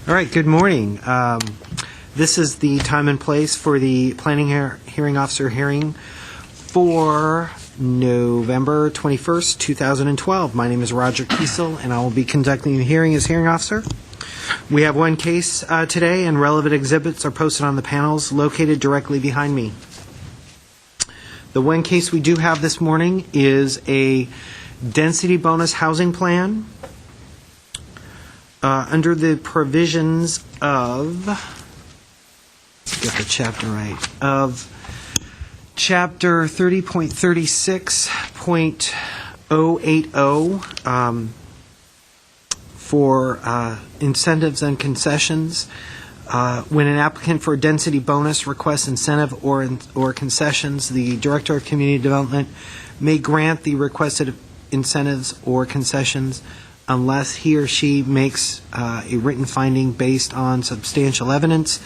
All right, good morning. This is the time and place for the Planning Hearing Officer hearing for November 21st, 2012. My name is Roger Kiesel, and I will be conducting the hearing as hearing officer. We have one case today, and relevant exhibits are posted on the panels located directly behind me. The one case we do have this morning is a density bonus housing plan under the provisions of, let's get the chapter right, of Chapter 30.36.080 for incentives and concessions. When an applicant for a density bonus requests incentive or concessions, the Director of Community Development may grant the requested incentives or concessions unless he or she makes a written finding based on substantial evidence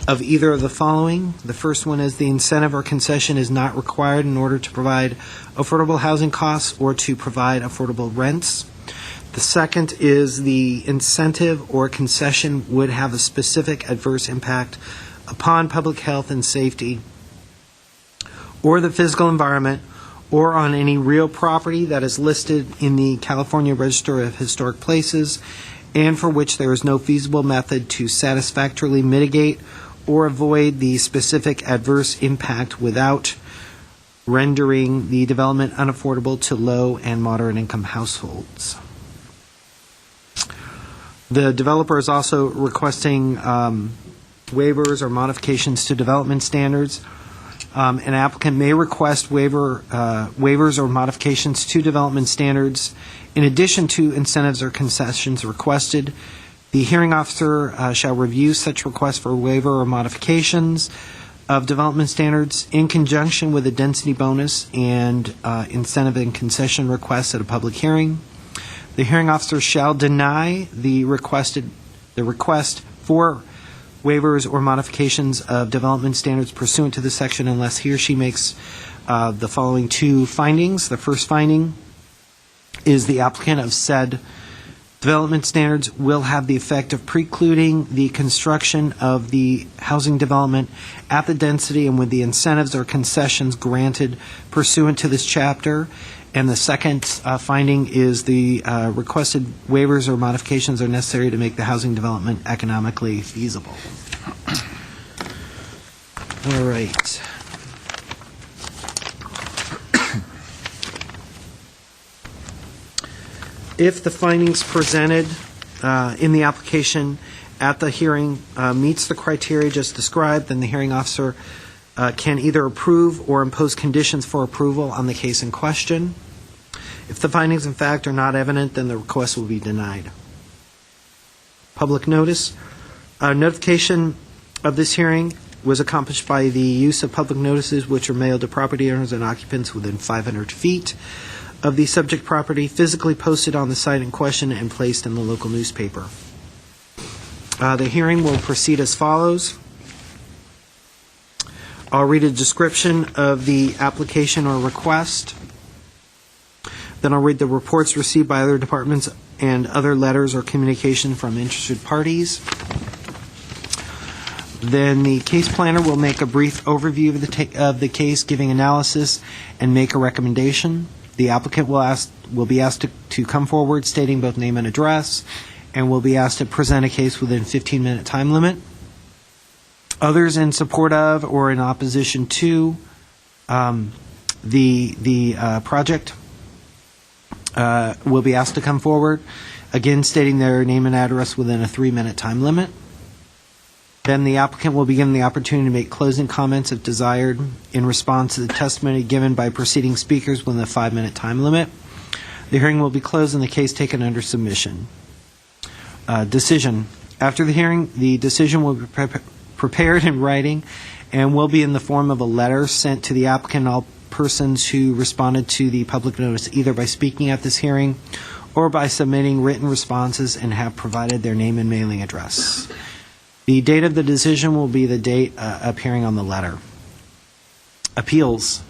of either of the following. The first one is the incentive or concession is not required in order to provide affordable housing costs or to provide affordable rents. The second is the incentive or concession would have a specific adverse impact upon public health and safety or the physical environment or on any real property that is listed in the California Register of Historic Places and for which there is no feasible method to satisfactorily mitigate or avoid the specific adverse impact without rendering the development unaffordable to low and moderate income households. The developer is also requesting waivers or modifications to development standards. An applicant may request waivers or modifications to development standards in addition to incentives or concessions requested. The hearing officer shall review such requests for waiver or modifications of development standards in conjunction with a density bonus and incentive and concession requests at a public hearing. The hearing officer shall deny the request for waivers or modifications of development standards pursuant to this section unless he or she makes the following two findings. The first finding is the applicant of said development standards will have the effect of precluding the construction of the housing development at the density and with the incentives or concessions granted pursuant to this chapter. And the second finding is the requested waivers or modifications are necessary to make the housing development economically feasible. All right. If the findings presented in the application at the hearing meets the criteria just described, then the hearing officer can either approve or impose conditions for approval on the case in question. If the findings, in fact, are not evident, then the request will be denied. Public notice. Notification of this hearing was accomplished by the use of public notices which are mailed to property owners and occupants within 500 feet of the subject property, physically posted on the site in question, and placed in the local newspaper. The hearing will proceed as follows. I'll read a description of the application or request. Then I'll read the reports received by other departments and other letters or communication from interested parties. Then the case planner will make a brief overview of the case, giving analysis and make a recommendation. The applicant will be asked to come forward stating both name and address, and will be asked to present a case within a 15-minute time limit. Others in support of or in opposition to the project will be asked to come forward, again stating their name and address within a 3-minute time limit. Then the applicant will be given the opportunity to make closing comments if desired in response to the testimony given by preceding speakers within the 5-minute time limit. The hearing will be closed and the case taken under submission. Decision. After the hearing, the decision will be prepared in writing and will be in the form of a letter sent to the applicant and all persons who responded to the public notice, either by speaking at this hearing or by submitting written responses and have provided their name and mailing address. The date of the decision will be the date appearing on the letter. Appeals.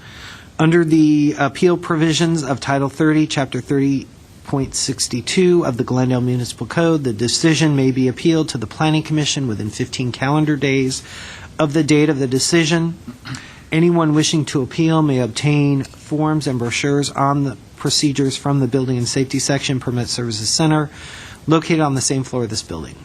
Under the appeal provisions of Title 30, Chapter 30, 5.62 of the Glendale Municipal Code. The decision may be appealed to the Planning Commission within 15 calendar days of the date of the decision. Anyone wishing to appeal may obtain forms and brochures on the procedures from the Building and Safety Section, Permit Services Center, located on the same floor of this building.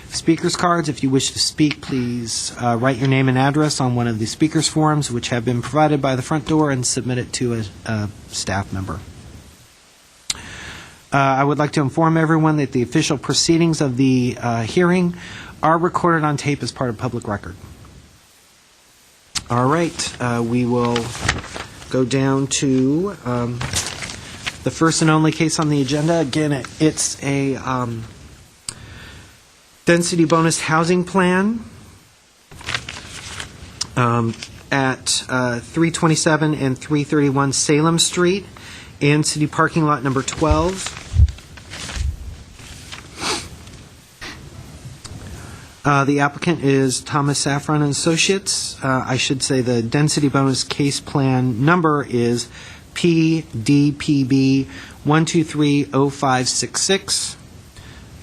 Speakers cards, if you wish to speak, please write your name and address on one of the speakers forms, which have been provided by the front door, and submit it to a staff member. I would like to inform everyone that the official proceedings of the hearing are recorded on tape as part of public record. All right, we will go down to the first and only case on the agenda. Again, it's a density bonus housing plan at 327 and 331 Salem Street and city parking lot number 12. The applicant is Thomas Safran and Associates. I should say the density bonus case plan number is PDPB 1230566.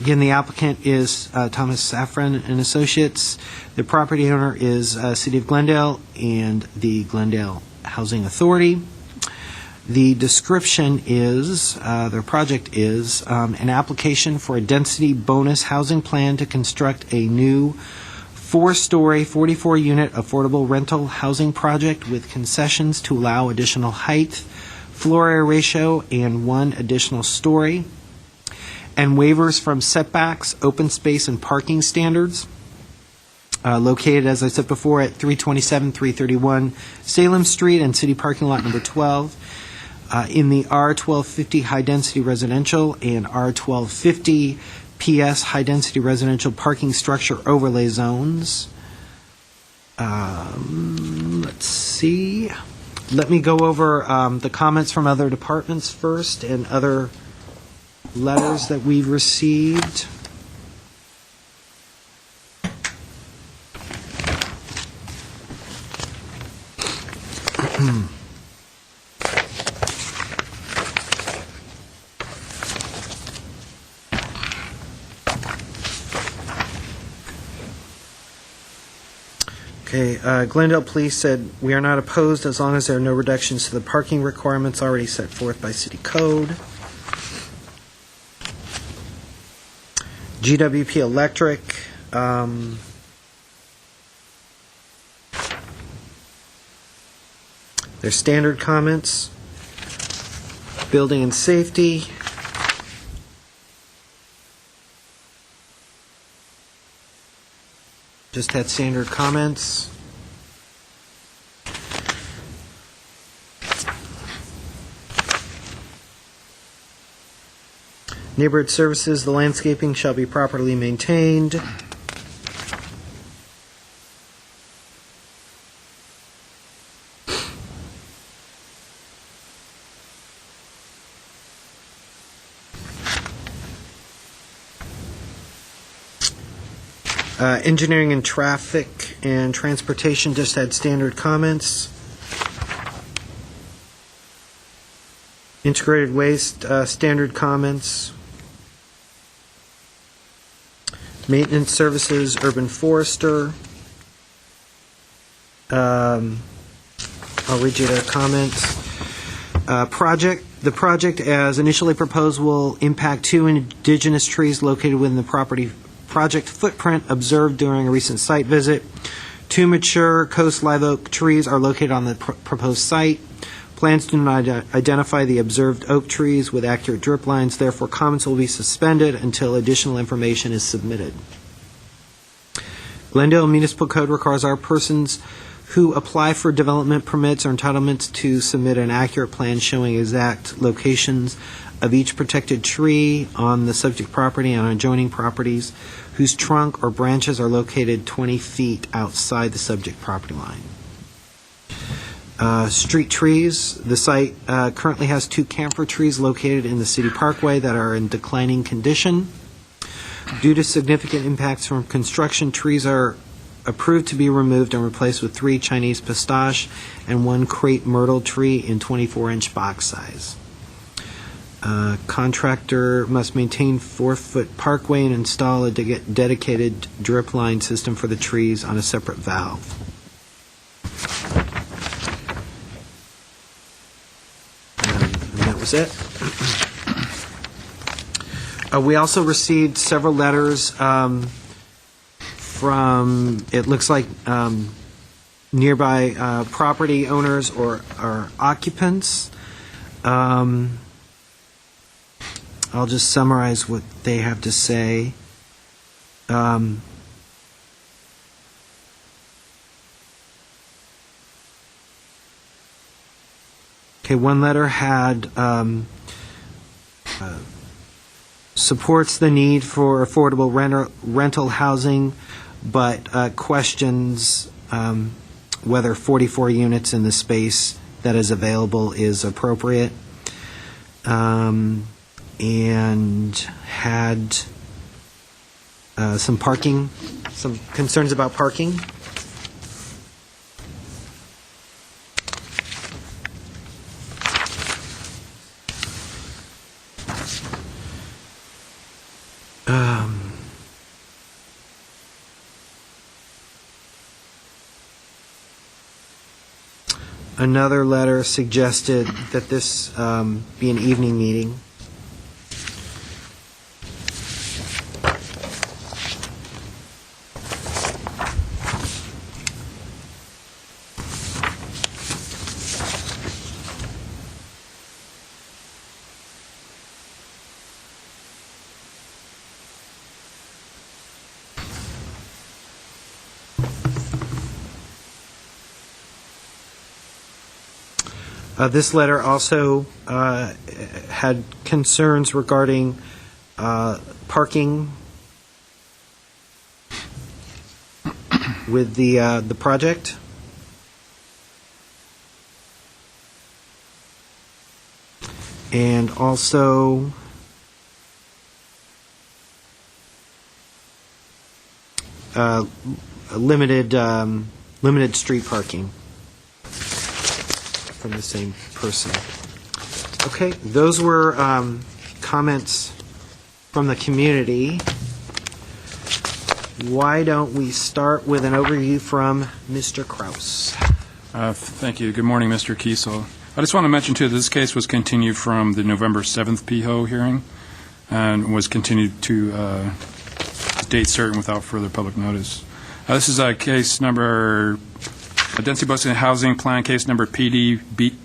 Again, the applicant is Thomas Safran and Associates. The property owner is City of Glendale and the Glendale Housing Authority. The description is, their project is an application for a density bonus housing plan to construct a new 4-story, 44-unit affordable rental housing project with concessions to allow additional height, floor area ratio, and 1 additional story, and waivers from setbacks, open space, and parking standards. Located, as I said before, at 327, 331 Salem Street and city parking lot number 12. In the R1250 high-density residential and R1250 PS high-density residential parking structure overlay zones. Let's see. Let me go over the comments from other departments first and other letters that we've received. Okay, Glendale Police said, we are not opposed as long as there are no reductions to the parking requirements already set forth by city code. GWP Electric, their standard comments. Building and Safety. Just had standard comments. Neighborhood Services, the landscaping shall be properly maintained. Engineering and Traffic and Transportation just had standard comments. Integrated Waste, standard comments. Maintenance Services, Urban Forester. I'll read you the comments. The project as initially proposed will impact 2 indigenous trees located within the project footprint observed during a recent site visit. 2 mature coast live oak trees are located on the proposed site. Plans do not identify the observed oak trees with accurate drip lines, therefore comments will be suspended until additional information is submitted. Glendale Municipal Code requires our persons who apply for development permits or entitlements to submit an accurate plan showing exact locations of each protected tree on the subject property and on adjoining properties whose trunk or branches are located 20 feet outside the subject property line. Street trees. The site currently has 2 camphor trees located in the city parkway that are in declining condition. Due to significant impacts from construction, trees are approved to be removed and replaced with 3 Chinese pistache and 1 crepe myrtle tree in 24-inch box size. Contractor must maintain 4-foot parkway and install a dedicated drip line system for the trees on a separate valve. And that was it. We also received several letters from, it looks like, nearby property owners or occupants. I'll just summarize what they have to say. Okay, one letter had supports the need for affordable rental housing, but questions whether 44 units in the space that is available is appropriate. And had some concerns about parking. Another letter suggested that this be an evening meeting. This letter also had concerns regarding parking with the project. And also limited street parking from the same person. Okay, those were comments from the community. Why don't we start with an overview from Mr. Kraus? Thank you. Good morning, Mr. Kiesel. I just want to mention, too, that this case was continued from the November 7th PHO hearing and was continued to date certain without further public notice. This is a case number, a density boosting housing plan case number PDBP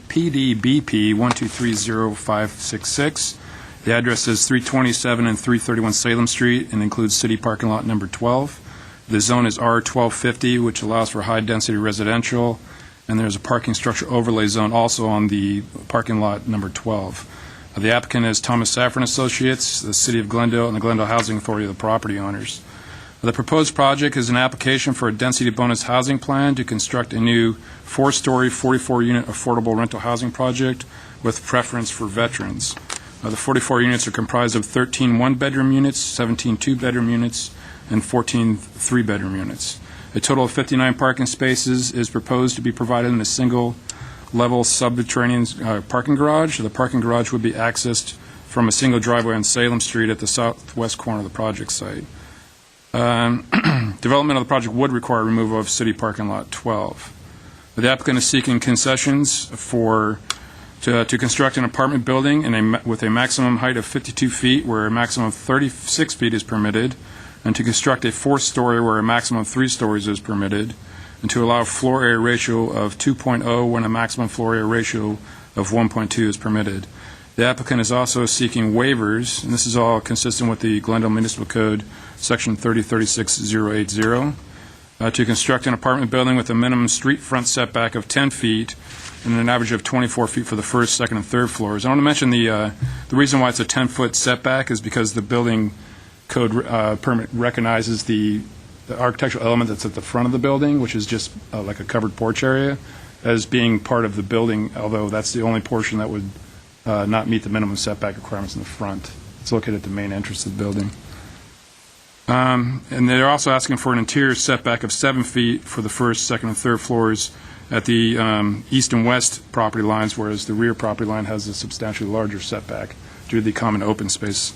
1230566. The address is 327 and 331 Salem Street and includes city parking lot number 12. The zone is R1250, which allows for high-density residential, and there's a parking structure overlay zone also on the parking lot number 12. The applicant is Thomas Saffron Associates, the City of Glendale, and the Glendale Housing Authority of the property owners. The proposed project is an application for a density bonus housing plan to construct a new 4-story, 44-unit affordable rental housing project with preference for veterans. The 44 units are comprised of 13 one-bedroom units, 17 two-bedroom units, and 14 three-bedroom units. A total of 59 parking spaces is proposed to be provided in a single-level subterranean parking garage. The parking garage would be accessed from a single driveway on Salem Street at the southwest corner of the project site. Development of the project would require removal of city parking lot 12. The applicant is seeking concessions to construct an apartment building with a maximum height of 52 feet where a maximum of 36 feet is permitted, and to construct a 4-story where a maximum of 3 stories is permitted, and to allow a floor area ratio of 2.0 when a maximum floor area ratio of 1.2 is permitted. The applicant is also seeking waivers, and this is all consistent with the Glendale Municipal Code, Section 3036-080, to construct an apartment building with a minimum street front setback of 10 feet and an average of 24 feet for the first, second, and third floors. I want to mention the reason why it's a 10-foot setback is because the building code permit recognizes the architectural element that's at the front of the building, which is just like a covered porch area, as being part of the building, although that's the only portion that would not meet the minimum setback requirements in the front. It's located at the main entrance of the building. And they're also asking for an interior setback of 7 feet for the first, second, and third floors at the east and west property lines, whereas the rear property line has a substantially larger setback due to the common open space.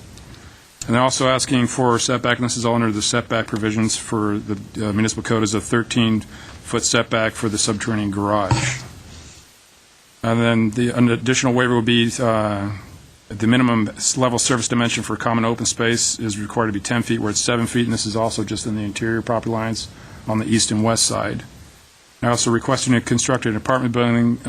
And they're also asking for setback, and this is all under the setback provisions for the municipal code, is a 13-foot setback for the subterranean garage. And then an additional waiver would be the minimum level surface dimension for common open space is required to be 10 feet, where it's 7 feet, and this is also just in the interior property lines on the east and west side. I also requested to construct an apartment building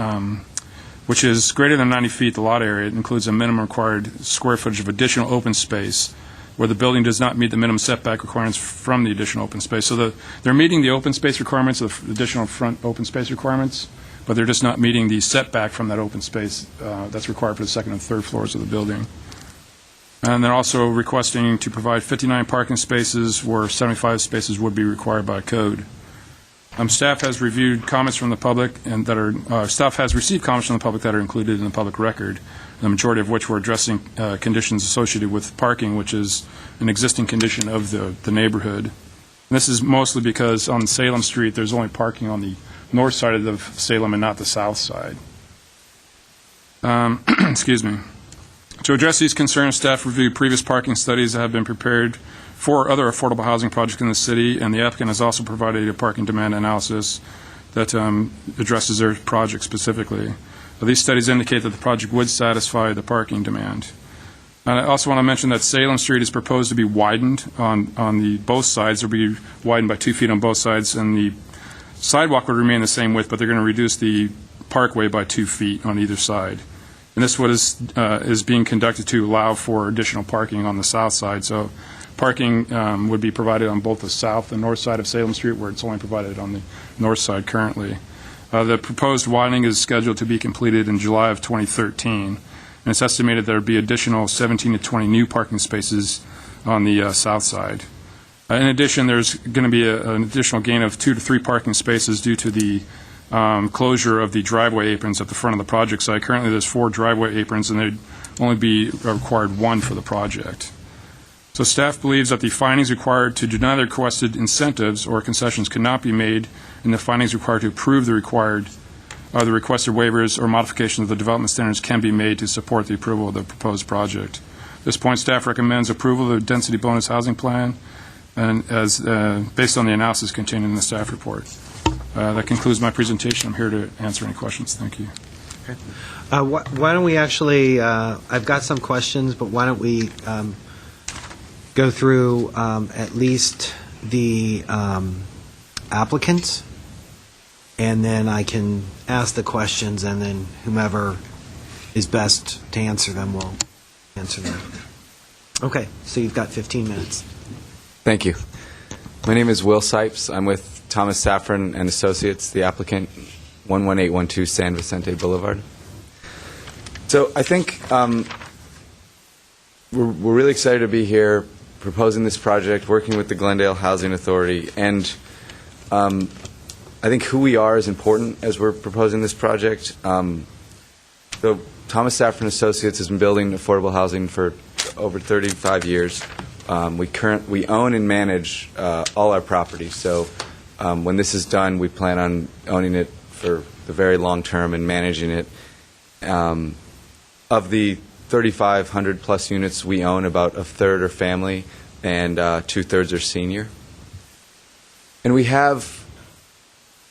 which is greater than 90 feet the lot area. It includes a minimum required square footage of additional open space where the building does not meet the minimum setback requirements from the additional open space. So they're meeting the open space requirements, the additional front open space requirements, but they're just not meeting the setback from that open space that's required for the second and third floors of the building. And they're also requesting to provide 59 parking spaces where 75 spaces would be required by code. Staff has reviewed comments from the public and staff has received comments from the public that are included in the public record, the majority of which were addressing conditions associated with parking, which is an existing condition of the neighborhood. And this is mostly because on Salem Street, there's only parking on the north side of Salem and not the south side. Excuse me. To address these concerns, staff reviewed previous parking studies that have been prepared for other affordable housing projects in the city, and the applicant has also provided a parking demand analysis that addresses their project specifically. These studies indicate that the project would satisfy the parking demand. And I also want to mention that Salem Street is proposed to be widened on both sides. It will be widened by 2 feet on both sides, and the sidewalk would remain the same width, but they're going to reduce the parkway by 2 feet on either side. And this is being conducted to allow for additional parking on the south side. So parking would be provided on both the south and north side of Salem Street, where it's only provided on the north side currently. The proposed widening is scheduled to be completed in July of 2013, and it's estimated there would be additional 17 to 20 new parking spaces on the south side. In addition, there's going to be an additional gain of 2 to 3 parking spaces due to the closure of the driveway aprons at the front of the project site. Currently, there's 4 driveway aprons, and there'd only be required 1 for the project. So staff believes that the findings required to deny the requested incentives or concessions cannot be made, and the findings required to approve the requested waivers or modifications of the development standards can be made to support the approval of the proposed project. At this point, staff recommends approval of the density bonus housing plan, and as based on the analysis contained in the staff report. That concludes my presentation. I'm here to answer any questions. Thank you. Okay. Why don't we actually, I've got some questions, but why don't we go through at least the applicants, and then I can ask the questions, and then whomever is best to answer them will answer them. Okay, so you've got 15 minutes. Thank you. My name is Will Sipes. I'm with Thomas Safran and Associates, the applicant, 11812 San Vicente Boulevard. So I think we're really excited to be here proposing this project, working with the Glendale Housing Authority, and I think who we are is important as we're proposing this project. So Thomas Safran Associates has been building affordable housing for over 35 years. We own and manage all our property. So when this is done, we plan on owning it for the very long term and managing it. Of the 3,500 plus units we own, about a third are family and 2/3 are senior. And we have,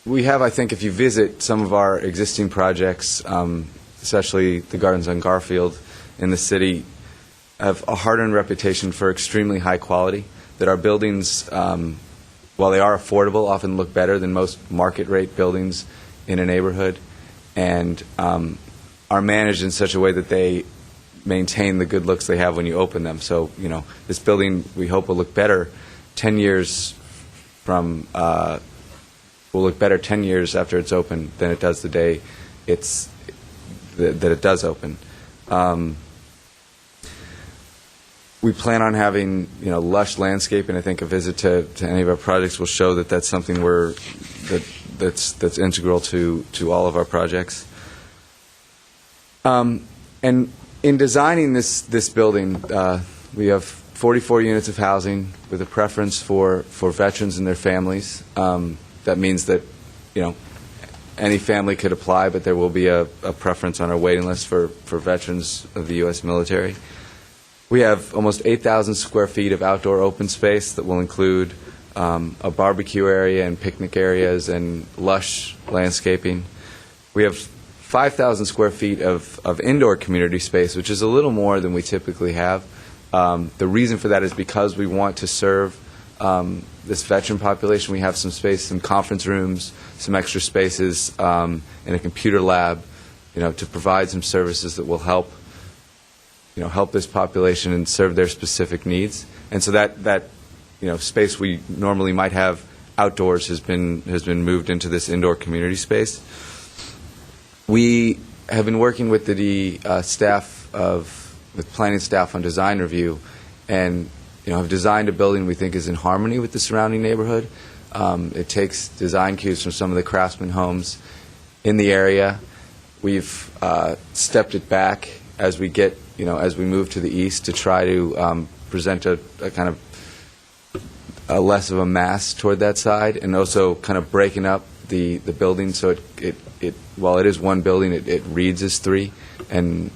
I think, if you visit some of our existing projects, especially the gardens on Garfield in the city, have a hard-earned reputation for extremely high quality, that our buildings, while they are affordable, often look better than most market-rate buildings in a neighborhood, and are managed in such a way that they maintain the good looks they have when you open them. So, this building, we hope, will look better 10 years will look better 10 years after it's open than it does the day that it does open. We plan on having, lush landscape, and I think a visit to any of our projects will show that that's something that's integral to all of our projects. And in designing this building, we have 44 units of housing with a preference for veterans and their families. That means that, any family could apply, but there will be a preference on our waiting list for veterans of the U.S. military. We have almost 8,000 square feet of outdoor open space that will include a barbecue area and picnic areas and lush landscaping. We have 5,000 square feet of indoor community space, which is a little more than we typically have. The reason for that is because we want to serve this veteran population. We have some space, some conference rooms, some extra spaces, and a computer lab, to provide some services that will help this population and serve their specific needs. And so that space we normally might have outdoors has been moved into this indoor community space. We have been working with the planning staff on design review, and have designed a building we think is in harmony with the surrounding neighborhood. It takes design cues from some of the craftsman homes in the area. We've stepped it back as we move to the east to try to present a kind of a less of a mass toward that side, and also kind of breaking up the building so it while it is one building, it reads as three and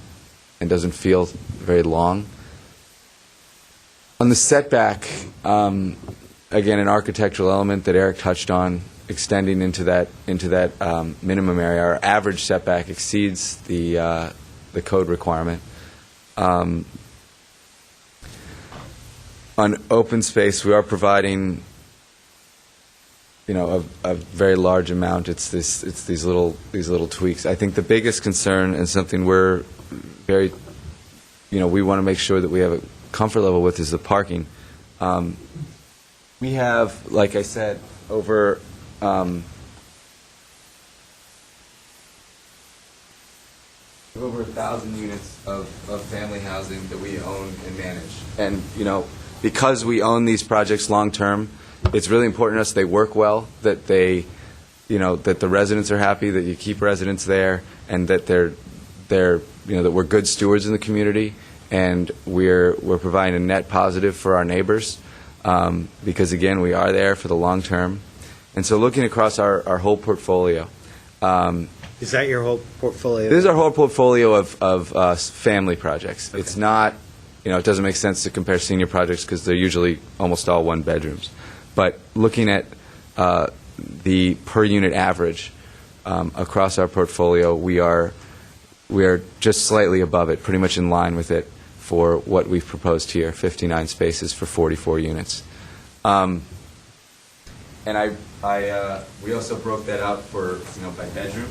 doesn't feel very long. On the setback, again, an architectural element that Eric touched on, extending into that minimum area. Our average setback exceeds the code requirement. On open space, we are providing, a very large amount. It's these little tweaks. I think the biggest concern, and something we're very, we want to make sure that we have a comfort level with, is the parking. We have, like I said, over 1,000 units of family housing that we own and manage. And, because we own these projects long term, it's really important to us they work well, that that the residents are happy, that you keep residents there, and that that we're good stewards in the community, and we're providing a net positive for our neighbors, because again, we are there for the long term. And so looking across our whole portfolio, Is that your whole portfolio? this is our whole portfolio of family projects. Okay. It's not, it doesn't make sense to compare senior projects because they're usually almost all one bedrooms. But looking at the per unit average across our portfolio, we are just slightly above it, pretty much in line with it for what we've proposed here, 59 spaces for 44 units. And we also broke that out for, by bedroom.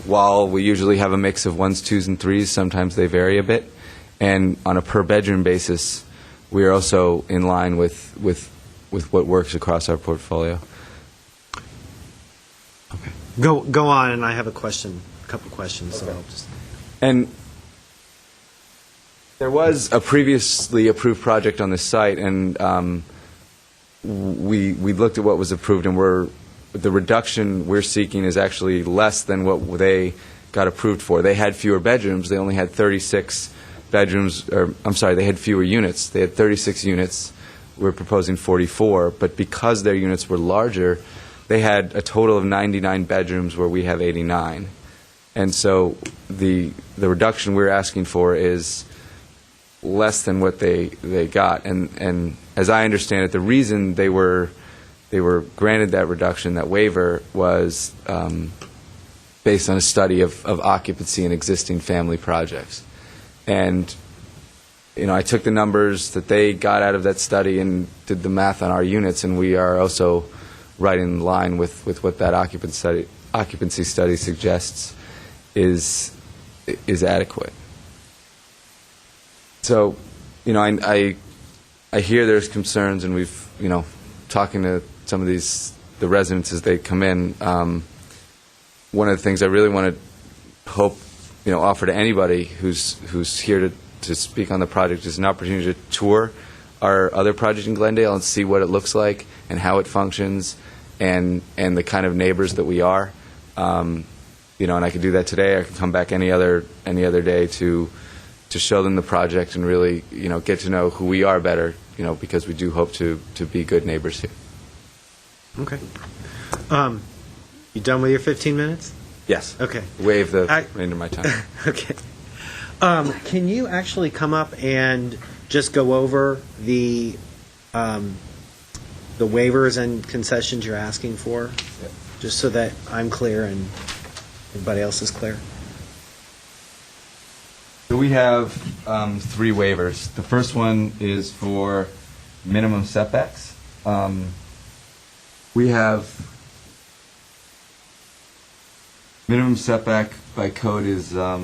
While we usually have a mix of 1s, 2s, and 3s, sometimes they vary a bit. And on a per bedroom basis, we are also in line with what works across our portfolio. Okay. Go on, and I have a couple questions. Okay. So I'll just... And there was a previously approved project on this site, and we looked at what was approved, and the reduction we're seeking is actually less than what they got approved for. They had fewer bedrooms. They only had 36 bedrooms, or I'm sorry, they had fewer units. They had 36 units. We're proposing 44, but because their units were larger, they had a total of 99 bedrooms where we have 89. And so the reduction we're asking for is less than what they got. And as I understand it, the reason they were granted that reduction, that waiver, was based on a study of occupancy in existing family projects. And, I took the numbers that they got out of that study and did the math on our units, and we are also right in line with what that occupancy study suggests is adequate. So, I hear there's concerns, and we've, talking to some of the residents as they come in, one of the things I really want to offer to anybody who's here to speak on the project is an opportunity to tour our other project in Glendale and see what it looks like and how it functions and the kind of neighbors that we are. And I could do that today. I could come back any other day to show them the project and really, get to know who we are better, because we do hope to be good neighbors here. Okay. You done with your 15 minutes? Yes. Okay. Waive the remainder of my time. Okay. Can you actually come up and just go over the waivers and concessions you're asking for? Yep. Just so that I'm clear and everybody else is clear? So we have 3 waivers. The first one is for minimum setbacks. We have minimum setback by code is, I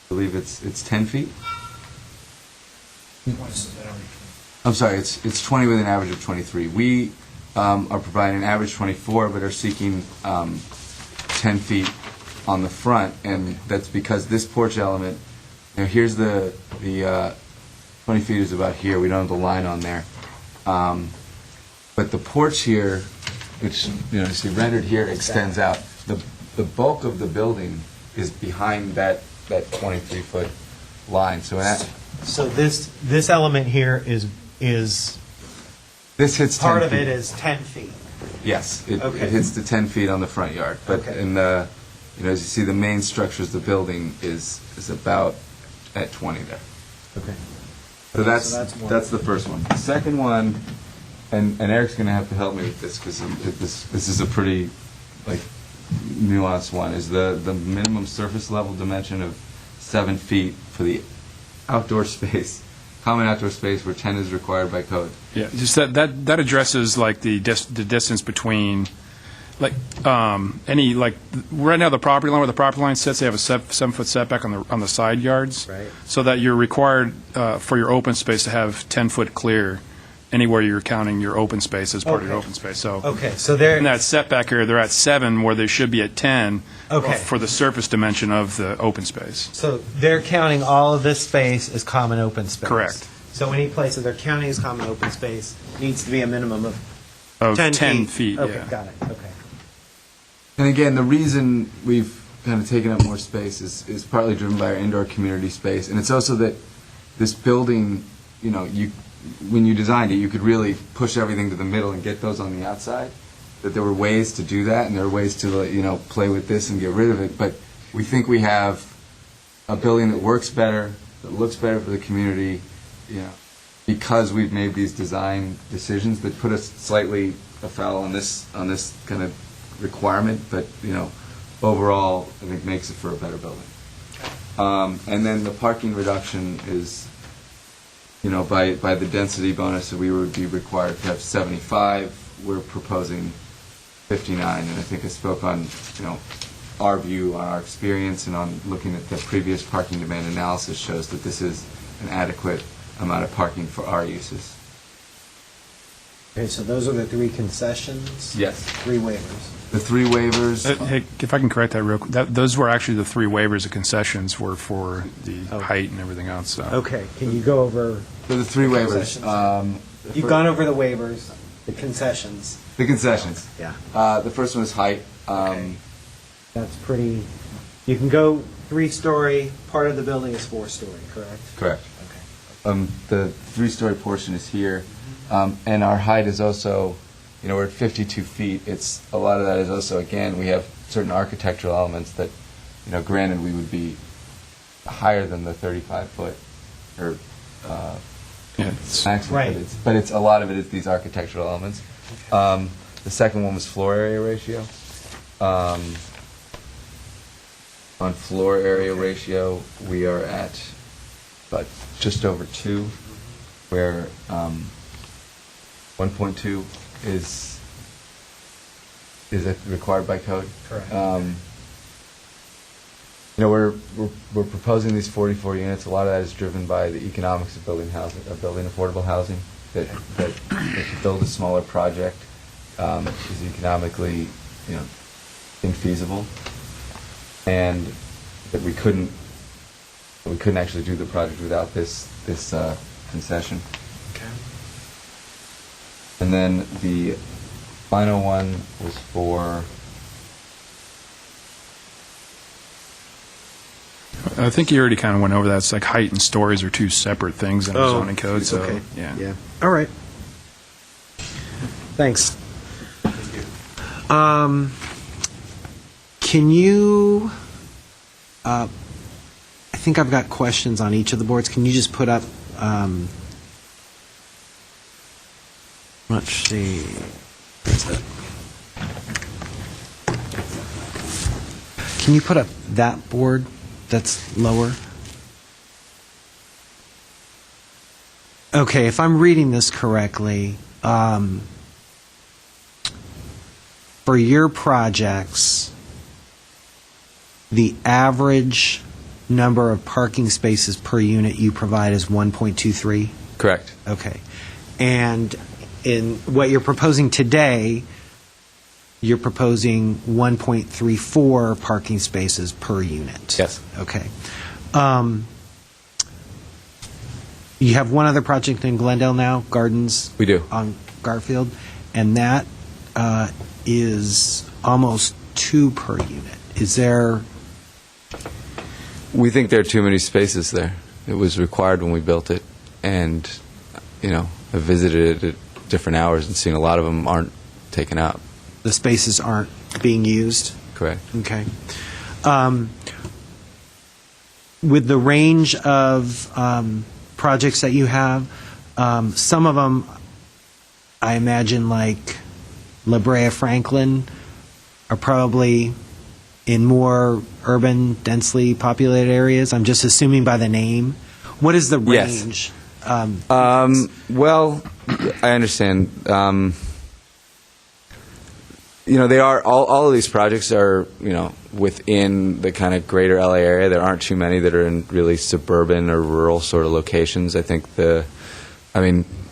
believe it's 10 feet. I'm sorry, it's 20 with an average of 23. We are providing an average 24, but are seeking 10 feet on the front, and that's because this porch element, here's the 20 feet is about here. We don't have the line on there. But the porch here, which you see rendered here, extends out. The bulk of the building is behind that 23-foot line. So this element here is this hits 10 part of feet. it is 10 feet. Yes, it Okay. hits the 10 feet on the front yard. But Okay. in the, as you see, the main structures of the building is about at 20 there. Okay. So that's one. that's the first one. The second one, and Eric's going to have to help me with this because this is a pretty nuanced one, is the minimum surface level dimension of 7 feet for the outdoor space, common outdoor space where 10 is required by code. Yeah, just that addresses like the distance between, like any like right now the property line where the property line sits, they have a 7-foot setback on the side yards, Right. so that you're required for your open space to have 10-foot clear anywhere you're counting your open space as part of your Okay. open space. So Okay, so there. in that setback area, they're at 7 where they should be at 10 Okay. for the surface dimension of the open space. So they're counting all of this space as common open space. Correct. So any place that they're counting as common open space needs to be a minimum of Of 10 feet, Okay, yeah. got it. Okay. And again, the reason we've kind of taken up more space is partly driven by our indoor community space, and it's also that this building, when you designed it, you could really push everything to the middle and get those on the outside. That there were ways to do that, and there were ways to play with this and get rid of it. But we think we have a building that works better, that looks better for the community, because we've made these design decisions that put us slightly afoul on this kind of requirement, but overall, I think makes it for a better building. And then the parking reduction is, by the density bonus, that we would be required to have 75. We're proposing 59, and I think I spoke on, our view, on our experience, and on looking at the previous parking demand analysis shows that this is an adequate amount of parking for our uses. Okay, so those are the 3 concessions? Yes. 3 waivers. The 3 waivers. Hey, if I can correct that real quick, those were actually the 3 waivers. The concessions were for the height and everything else. So. Okay, can you go over, So the 3 waivers. concessions. You've gone over the waivers, the concessions. The concessions. Yeah. The first one is height. Okay. That's pretty, you can go 3-story, part of the building is 4-story, correct? Correct. Okay. The 3-story portion is here, and our height is also, we're at 52 feet. A lot of that is also, again, we have certain architectural elements that, granted we would be higher than the 35-foot or Yeah, it's- maximum, Right. but it's a lot of it is these architectural elements. The second one was floor area ratio. On floor area ratio, we are at about just over 2, where 1.2 is required by code. Correct. We're proposing these 44 units. A lot of that is driven by the economics of building housing, of building affordable housing. That to build a smaller project is economically, infeasible, and that we couldn't actually do the project without this concession. Okay. And then the final one was for. I think you already kind of went over that. It's like height and stories are 2 separate things in the zoning code. So Okay. yeah. All right. Thanks. Can you think I've got questions on each of the boards. Can you just put up, let's see, where's that? Can you put up that board that's lower? Okay, if I'm reading this correctly, for your projects, the average number of parking spaces per unit you provide is 1.23? Correct. Okay. And in what you're proposing today, you're proposing 1.34 parking spaces per unit? Yes. Okay. You have one other project in Glendale now, Gardens? We do. On Garfield, and that is almost 2 per unit. Is there... We think there are too many spaces there. It was required when we built it, and, I visited it at different hours and seen a lot of them aren't taken up. The spaces aren't being used? Correct. Okay. With the range of projects that you have, some of them, I imagine, like La Brea Franklin, are probably in more urban, densely populated areas. I'm just assuming by the name. What is the range? Yes. Well, I understand. They are all of these projects are within the kind of greater LA area. There aren't too many that are in really suburban or rural sort of locations. I think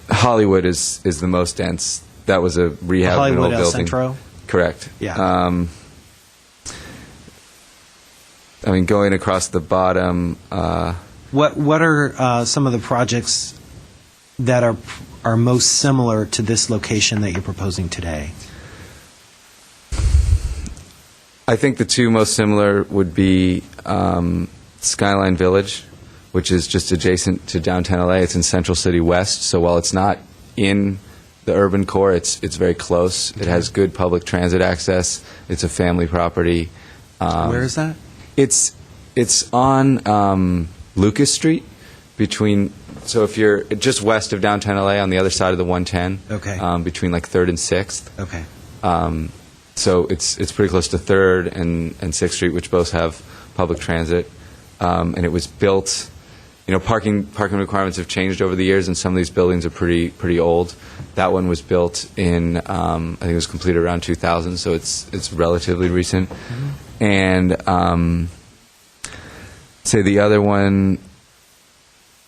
Hollywood is the most dense. That was a rehab Hollywood middle El building. Centro? Correct. Yeah. Going across the bottom. What are some of the projects that are most similar to this location that you're proposing today? I think the two most similar would be Skyline Village, which is just adjacent to downtown LA. It's in Central City West, so while it's not in the urban core, it's very close. It has good public transit access. It's a family property. Where is that? It's on Lucas Street, so if you're just west of downtown LA on the other side of the 110, okay. Between like 3rd and 6th. Okay. So it's pretty close to 3rd and 6th Street, which both have public transit. And it was built, parking requirements have changed over the years, and some of these buildings are pretty old. That one was built in, I think it was completed around 2000, so it's relatively recent. Mm-hmm. And say the other one,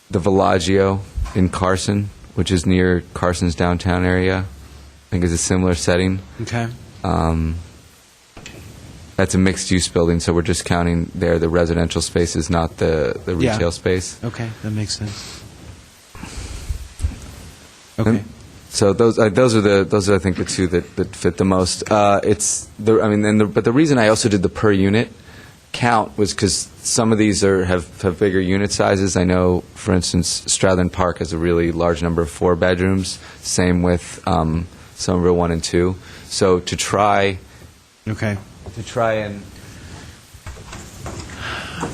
the Villaggio in Carson, which is near Carson's downtown area, I think is a similar setting. Okay. That's a mixed-use building, so we're just counting there the residential spaces, not the retail space. Okay, that makes sense. Okay. And so those are I think the two that fit the most. But the reason I also did the per unit count was because some of these have bigger unit sizes. I know, for instance, Stratton Park has a really large number of 4 bedrooms. Same with Somerville 1 and 2. So to try and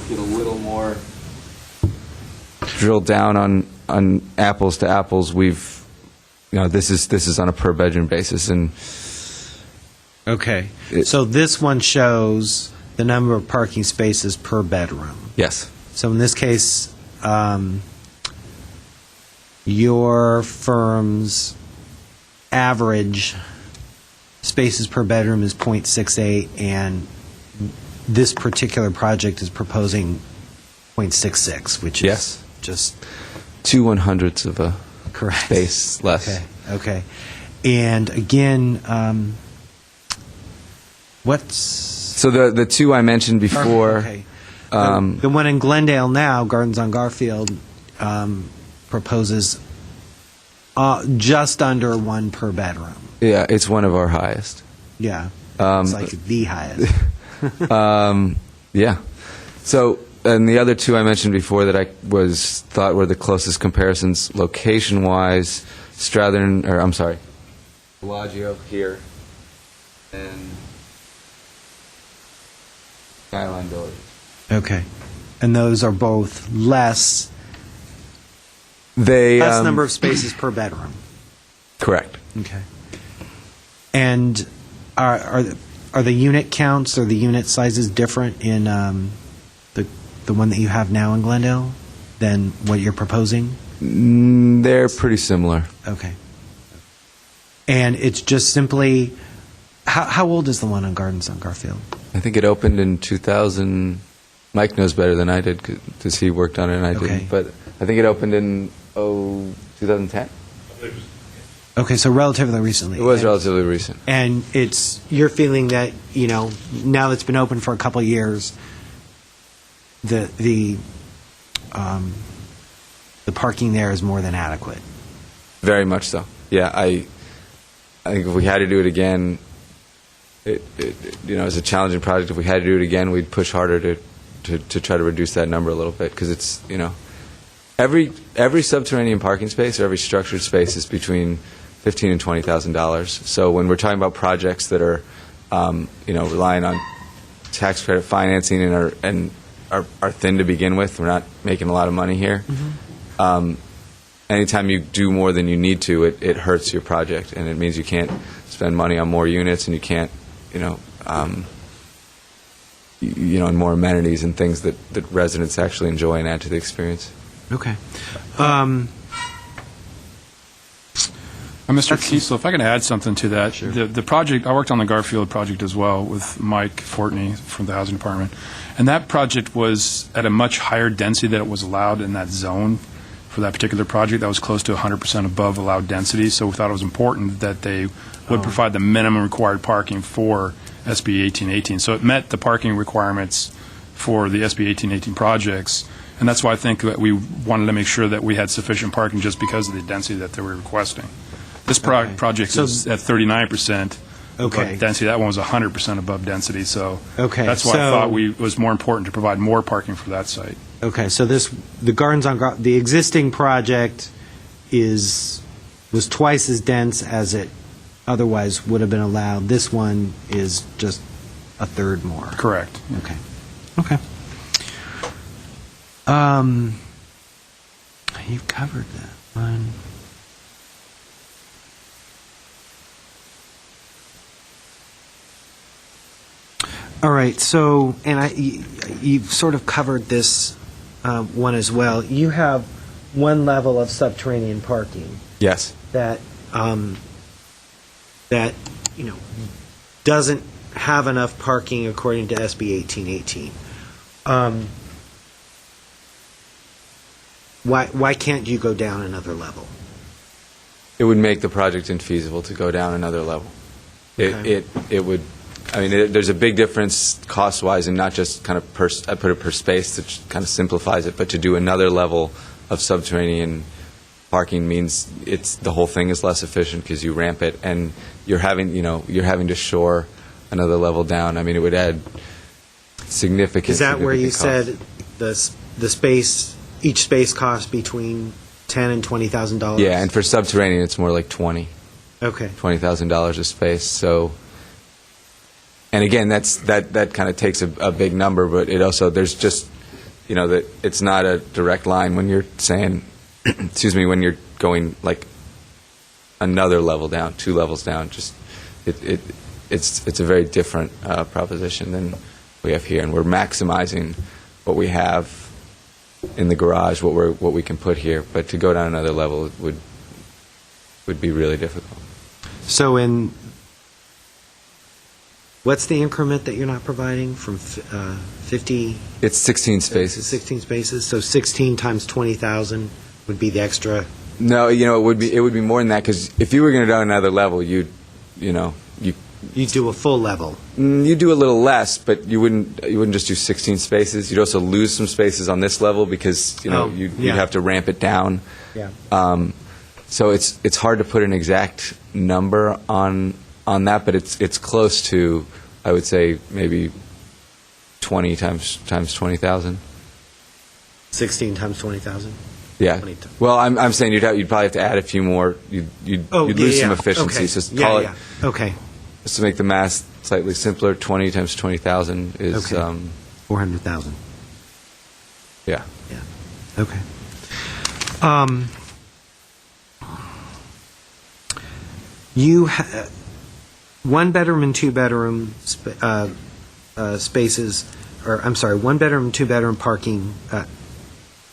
get a little more drill down on apples to apples, we've this is on a per bedroom basis, and okay. So this one shows the number of parking spaces per bedroom. yes. So in this case, your firm's average spaces per bedroom is 0.68, and this particular project is proposing 0.66, which is Yes. just 2/100ths of a correct space less. Okay. And again, what's So the two I mentioned before. Okay. The one in Glendale now, Gardens on Garfield, proposes just under 1 per bedroom. Yeah, it's one of our highest. Yeah, it's like the highest. Yeah. So, and the other two I mentioned before that I thought were the closest comparisons location-wise, Bellagio here, and Skyline Village. Okay. And those are both less They number of spaces per bedroom. correct. Okay. And are the unit counts or the unit sizes different in the one that you have now in Glendale than what you're proposing? They're pretty similar. Okay. And it's just simply, how old is the one on Gardens on Garfield? I think it opened in 2000. Mike knows better than I did because he worked on it and I Okay. didn't. But I think it opened in 2010. Okay, so relatively recently. It was And- relatively recent. And you're feeling that, now that it's been open for a couple of years, the parking there is more than adequate. Very much so. Yeah, I think if we had to do it again, it's a challenging project. If we had to do it again, we'd push harder to try to reduce that number a little bit because it's, every subterranean parking space or every structured space is between $15,000 and $20,000. So when we're talking about projects that are, relying on tax credit financing and are thin to begin with, we're not making a lot of money here. Anytime you do more than you need to, it hurts your project, and it means you can't spend money on more units, and you can't, and more amenities and things that residents actually enjoy and add to the experience. Okay. Mr. Kiesel, if I could add something to that. Sure. The project, I worked on the Garfield project as well with Mike Fortney from the Housing Department, and that project was at a much higher density that was allowed in that zone for that particular project. That was close to 100% above allowed density, so we thought it was important that they would provide the minimum required parking for SB 1818. So it met the parking requirements for the SB 1818 projects, and that's why I think that we wanted to make sure that we had sufficient parking just because of the density that they were requesting. This Okay. project So- is at 39% Okay. above density. That one was 100% above density, so Okay, that's why I so- thought it was more important to provide more parking for that site. Okay, so the Gardens on the existing project was twice as dense as it otherwise would have been allowed. This one is just a third more. Correct. Okay. Okay. You've covered that one. All right, so, and you've sort of covered this one as well. You have one level of subterranean parking Yes. that doesn't have enough parking according to SB 1818. Why can't you go down another level? It would make the project infeasible to go down another level. Okay. It would. I mean, there's a big difference cost-wise, and not just kind of I put it per space, that kind of simplifies it, but to do another level of subterranean parking means the whole thing is less efficient because you ramp it, and you're having to shore another level down. I mean, it would add significant. Is that where you significant said the space, each space costs between $10,000 and $20,000? cost. Yeah, and for subterranean, it's more like Okay. $20,000 a space. So. And again, that kind of takes a big number, but it also, there's just, that it's not a direct line when you're saying, when you're going like another level down, 2 levels down. Just it's a very different proposition than we have here, and we're maximizing what we have in the garage, what we can put here. But to go down another level would be really difficult. So what's the increment that you're not providing from 50? It's 16 spaces. 16 spaces, so 16 times 20,000 would be the extra. No, it would be more than that, because if you were going to go another level, you do a full level. You do a little less, but you wouldn't just do 16 spaces. You'd also lose some spaces on this level because you'd have to ramp it down. Yeah. So it's hard to put an exact number on that, but it's close to, I would say, maybe 20 times 20,000. 16 times 20,000? Yeah. 20 Well, I'm saying you'd probably have to add a few more. You'd lose some efficiency. Okay. So call it. Okay. Just to make the math slightly simpler, 20 times 20,000 is. Okay. 400,000. Yeah. Okay. One-bedroom and two-bedroom spaces, or I'm sorry, one-bedroom and two-bedroom parking,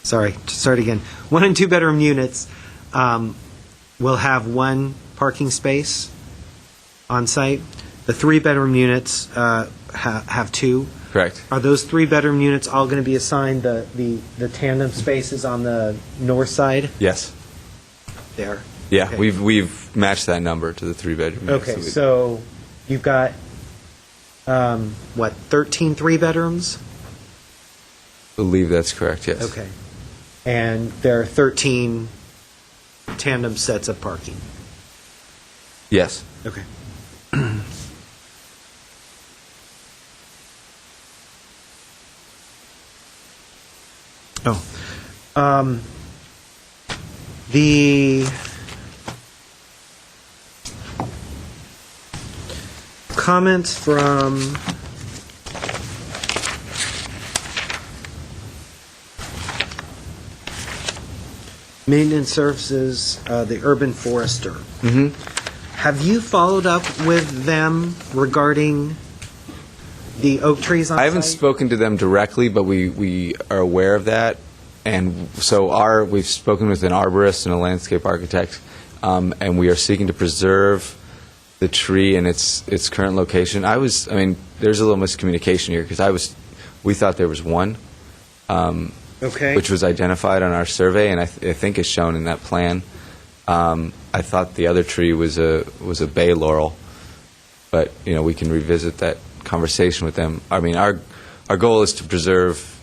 sorry, to start again. One- and two-bedroom units will have one parking space on site. The three-bedroom units have two. Correct. Are those three-bedroom units all going to be assigned the tandem spaces on the north side? Yes. There. Yeah, Okay. we've matched that number to the three-bedroom. Okay, so you've got, 13 three-bedrooms? I believe that's correct, yes. Okay. And there are 13 tandem sets of parking? Yes. Okay. The comments from Maintenance Services, the Urban Forester. Mm-hmm. Have you followed up with them regarding the oak trees on site? I haven't spoken to them directly, but we are aware of that. And so we've spoken with an arborist and a landscape architect, and we are seeking to preserve the tree in its current location. There's a little miscommunication here because we thought there was one, Okay. which was identified on our survey, and I think is shown in that plan. I thought the other tree was a bay laurel, but we can revisit that conversation with them. Our goal is to preserve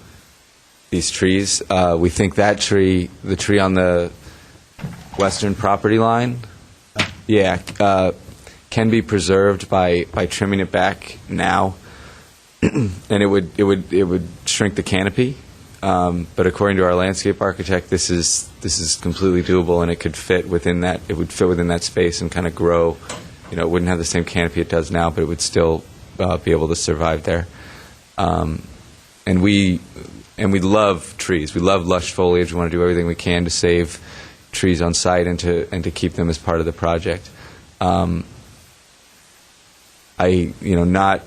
these trees. We think that tree, the tree on the western property line, can be preserved by trimming it back now, and it would shrink the canopy. But according to our landscape architect, this is completely doable, and it could fit within that. It would fit within that space and kind of grow. It wouldn't have the same canopy it does now, but it would still be able to survive there. And we love trees. We love lush foliage. We want to do everything we can to save trees on site and to keep them as part of the project. Not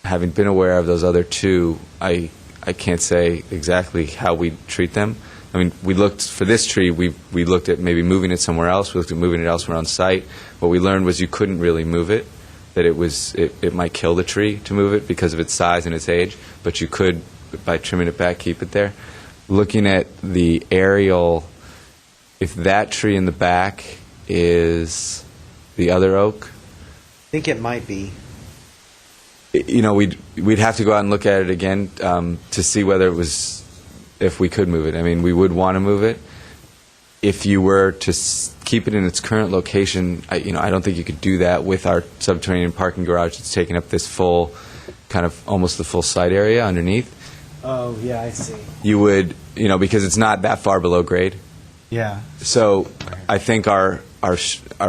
having been aware of those other two, I can't say exactly how we treat them. We looked for this tree. We looked at maybe moving it somewhere else. We looked at moving it elsewhere on site. What we learned was you couldn't really move it. That it might kill the tree to move it because of its size and its age, but you could, by trimming it back, keep it there. Looking at the aerial, if that tree in the back is the other oak, I think it might be. we'd have to go out and look at it again to see whether if we could move it. We would want to move it. If you were to keep it in its current location, I don't think you could do that with our subterranean parking garage. It's taking up this full, kind of almost the full site area underneath. Oh, yeah, I see. You would, because it's not that far below grade. Yeah. So I think our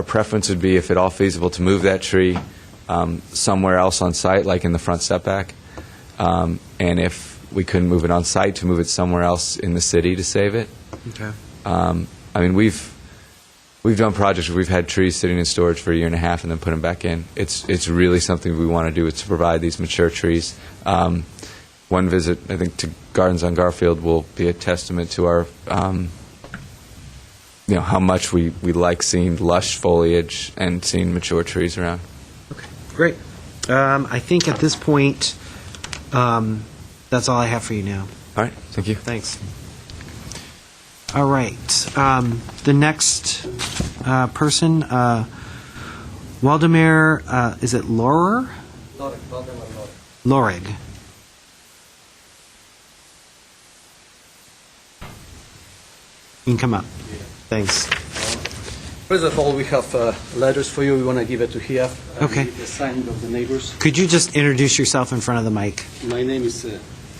preference would be, if at all feasible, to move that tree somewhere else on site, like in the front setback. And if we couldn't move it on site, to move it somewhere else in the city to save it. Okay. We've done projects where we've had trees sitting in storage for a year and a half and then put them back in. It's really something we want to do, is to provide these mature trees. One visit, I think, to Gardens on Garfield will be a testament to our, how much we like seeing lush foliage and seeing mature trees around. Okay, great. I think at this point, that's all I have for you now. All right, thank you. Thanks. All right. The next person, Waldemar, is it Lorer? Lorig. You can come up. Thanks. First of all, we have letters for you. We want to give it to here. Okay. The signing of the neighbors. Could you just introduce yourself in front of the mic? My name is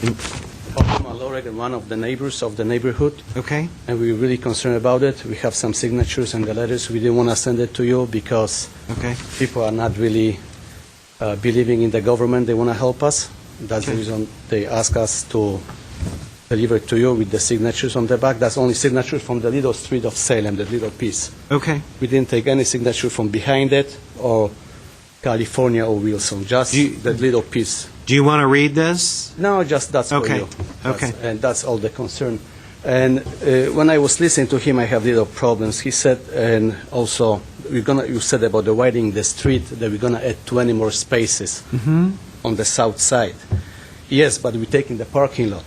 Lorek, and one of the neighbors of the neighborhood, Okay? and we're really concerned about it. We have some signatures and the letters. We didn't want to send it to you because Okay. people are not really believing in the government. They want to help us. That's the Okay. reason they ask us to delivered to you with the signatures on the back. That's only signatures from the little street of Salem, the little piece. Okay. We didn't take any signature from behind it or California or Wilson, just that little piece. Do you want to read this? No, just that's for Okay. you. Okay. And that's all the concern. And when I was listening to him, I have little problems. He said, and also, you said about the widening the street, that we're going to add 20 more spaces on the south side. Yes, but we're taking the parking lot,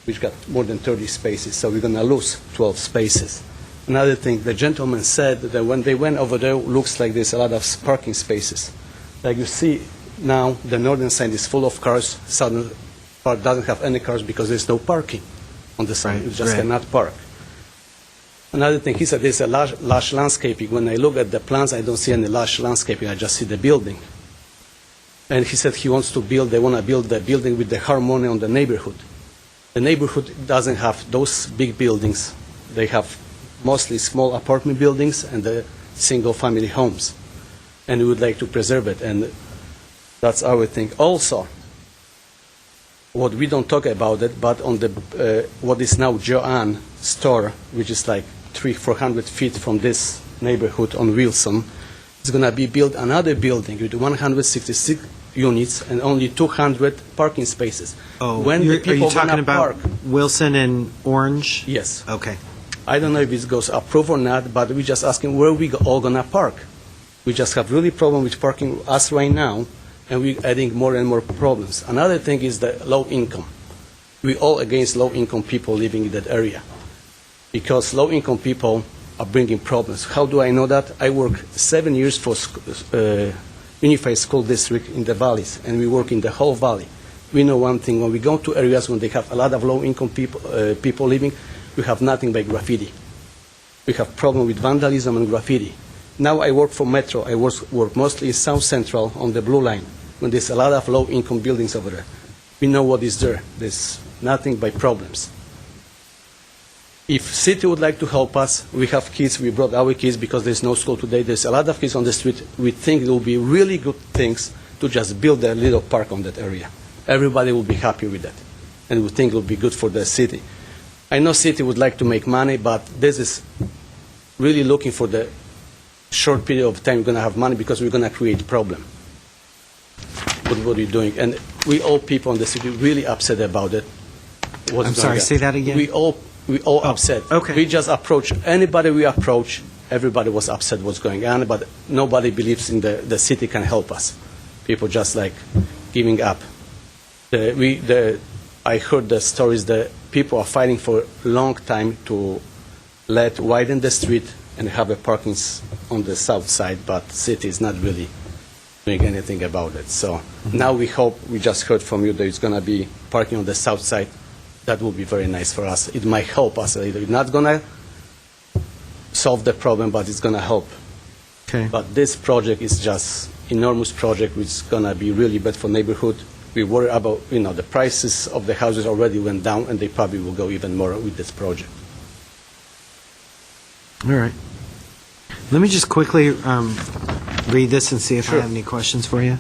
which got more than 30 spaces, so we're going to lose 12 spaces. Another thing, the gentleman said that when they went over there, looks like there's a lot of parking spaces. Like you see now, the northern side is full of cars, southern part doesn't have any cars because there's no parking on the side. Right, You just right. cannot park. Another thing, he said there's a lush landscaping. When I look at the plans, I don't see any lush landscaping, I just see the building. And he said they want to build the building with the harmony on the neighborhood. The neighborhood doesn't have those big buildings. They have mostly small apartment buildings and the single-family homes. And we would like to preserve it, and that's our thing. Also, what we don't talk about it, but on the what is now Joanne store, which is like 300-400 feet from this neighborhood on Wilson, is going to be built another building with 166 units and only 200 parking spaces. When the are you people talking gonna about park? Wilson and Orange? Yes. Okay. I don't know if it goes approved or not, but we're just asking where we all going to park. We just have really problem with parking us right now, and we're adding more and more problems. Another thing is the low income. We're all against low-income people living in that area because low-income people are bringing problems. How do I know that? I worked 7 years for Unified School District in the valleys, and we work in the whole valley. We know one thing, when we go to areas when they have a lot of low-income people living, we have nothing but graffiti. We have problem with vandalism and graffiti. Now I work for Metro. I work mostly in South Central on the Blue Line, when there's a lot of low-income buildings over there. We know what is there. There's nothing but problems. If city would like to help us, we have kids, we brought our kids because there's no school today. There's a lot of kids on the street. We think it will be really good things to just build a little park on that area. Everybody will be happy with that, and we think it will be good for the city. I know city would like to make money, but this is really looking for the short period of time we're going to have money because we're going to create problem. What are you doing? And we all people in the city really upset about it. I'm sorry, say that again? We all upset. okay. We just approach anybody we approach. Everybody was upset what's going on, but nobody believes in the city can help us. People just like giving up. I heard the stories that people are fighting for a long time to widen the street and have a parking on the south side, but city is not really doing anything about it. So now we hope, we just heard from you that it's going to be parking on the south side. That will be very nice for us. It might help us a little. It's not going to solve the problem, but it's going to help. Okay. But this project is just enormous project, which is going to be really bad for neighborhood. We worry about, the prices of the houses already went down, and they probably will go even more with this project. All right. Let me just quickly read this and see if I have any questions for you.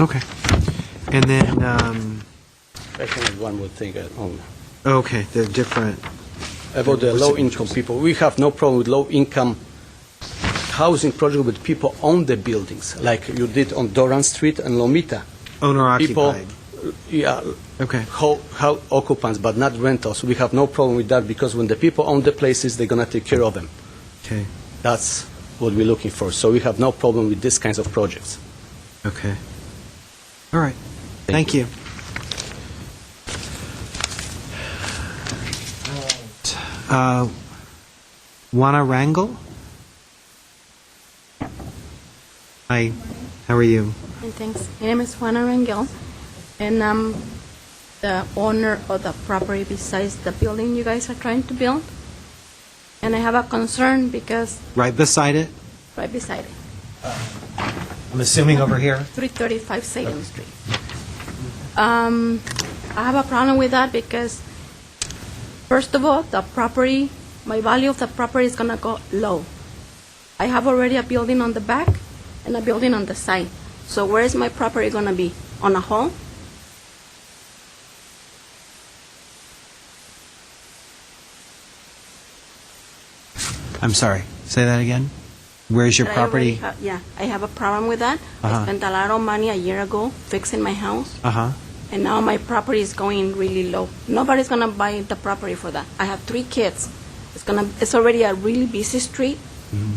Okay. And then, I think one more thing okay, the different, about the low-income people. We have no problem with low-income housing project with people own the buildings, like you did on Doran Street and Lomita. owner People, occupied. yeah, Okay. how occupants, but not rentals. We have no problem with that because when the people own the places, they're going to take care of them. Okay. That's what we're looking for. So we have no problem with these kinds of projects. Okay. All right. Thank you. Wanna Wrangle? Hi, how are you? And thanks. My name is Juana Rangel, and I'm the owner of the property besides the building you guys are trying to build. And I have a concern because Right beside it? right beside it, I'm assuming over here? 335 Salem Street. I have a problem with that because, first of all, the property, my value of the property is going to go low. I have already a building on the back and a building on the side. So where is my property going to be? On a home? I'm sorry, say that again? Where's your But I already property? yeah, I have a problem with that. Uh-huh. I spent a lot of money a year ago fixing my house, Uh-huh, and now my property is going really low. Nobody's gonna buy the property for that. I have 3 kids. It's already a really busy street, Mm-hmm.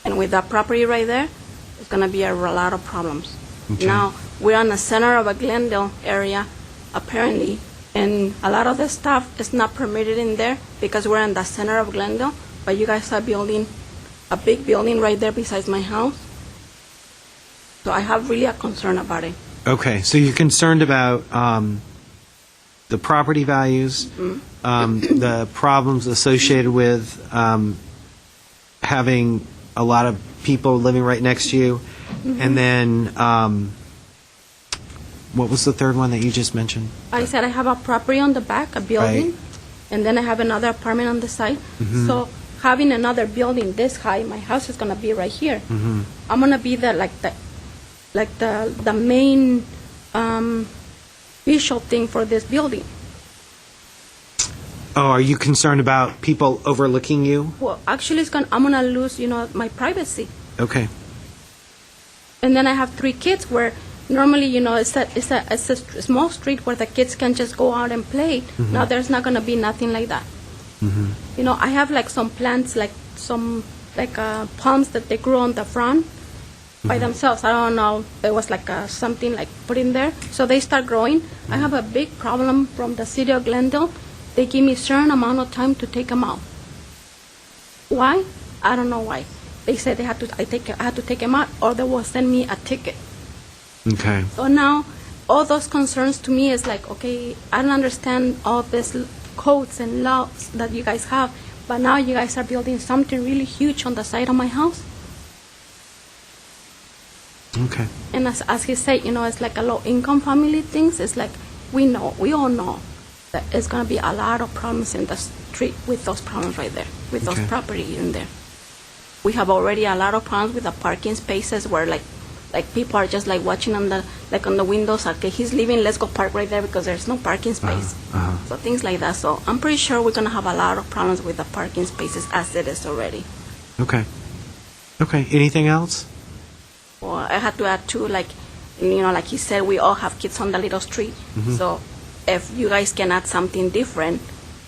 and with that property right there, it's gonna be a lot of problems. Okay. Now we're on the center of a Glendale area, apparently, and a lot of the stuff is not permitted in there because we're in the center of Glendale. But you guys are building a big building right there besides my house. So I have really a concern about it. okay, so you're concerned about the property values, the problems associated with having a lot of people living right next to you, and then, what was the third one that you just mentioned? I said I have a property on the back, a building, and then I have another apartment on the side. So having another building this high, my house is gonna be right here. I'm gonna be the main visual thing for this building. Oh, are you concerned about people overlooking you? Well, actually, I'm gonna lose, my privacy. Okay, And then I have 3 kids where normally, it's a small street where the kids can just go out and play. Now there's not gonna be nothing like that. I have like some plants, like some palms that they grew on the front by themselves. I don't know. There was like something like put in there, so they start growing. I have a big problem from the city of Glendale. They give me a certain amount of time to take them out. Why? I don't know why. They said I had to take them out, or they will send me a ticket. okay. So now, all those concerns to me is like, okay, I don't understand all these codes and laws that you guys have, but now you guys are building something really huge on the side of my house. Okay. And as he said, it's like a low-income family things. It's like we all know that it's going to be a lot of problems in the street with those problems right there, with those Okay. property in there. We have already a lot of problems with the parking spaces where like people are just like watching on the windows. Okay, he's leaving. Let's go park right there because there's no parking space. So things like that. So I'm pretty sure we're gonna have a lot of problems with the parking spaces as it is already. Okay. Okay, anything else? Well, I had to add too, like he said, we all have kids on the little street. So if you guys can add something different,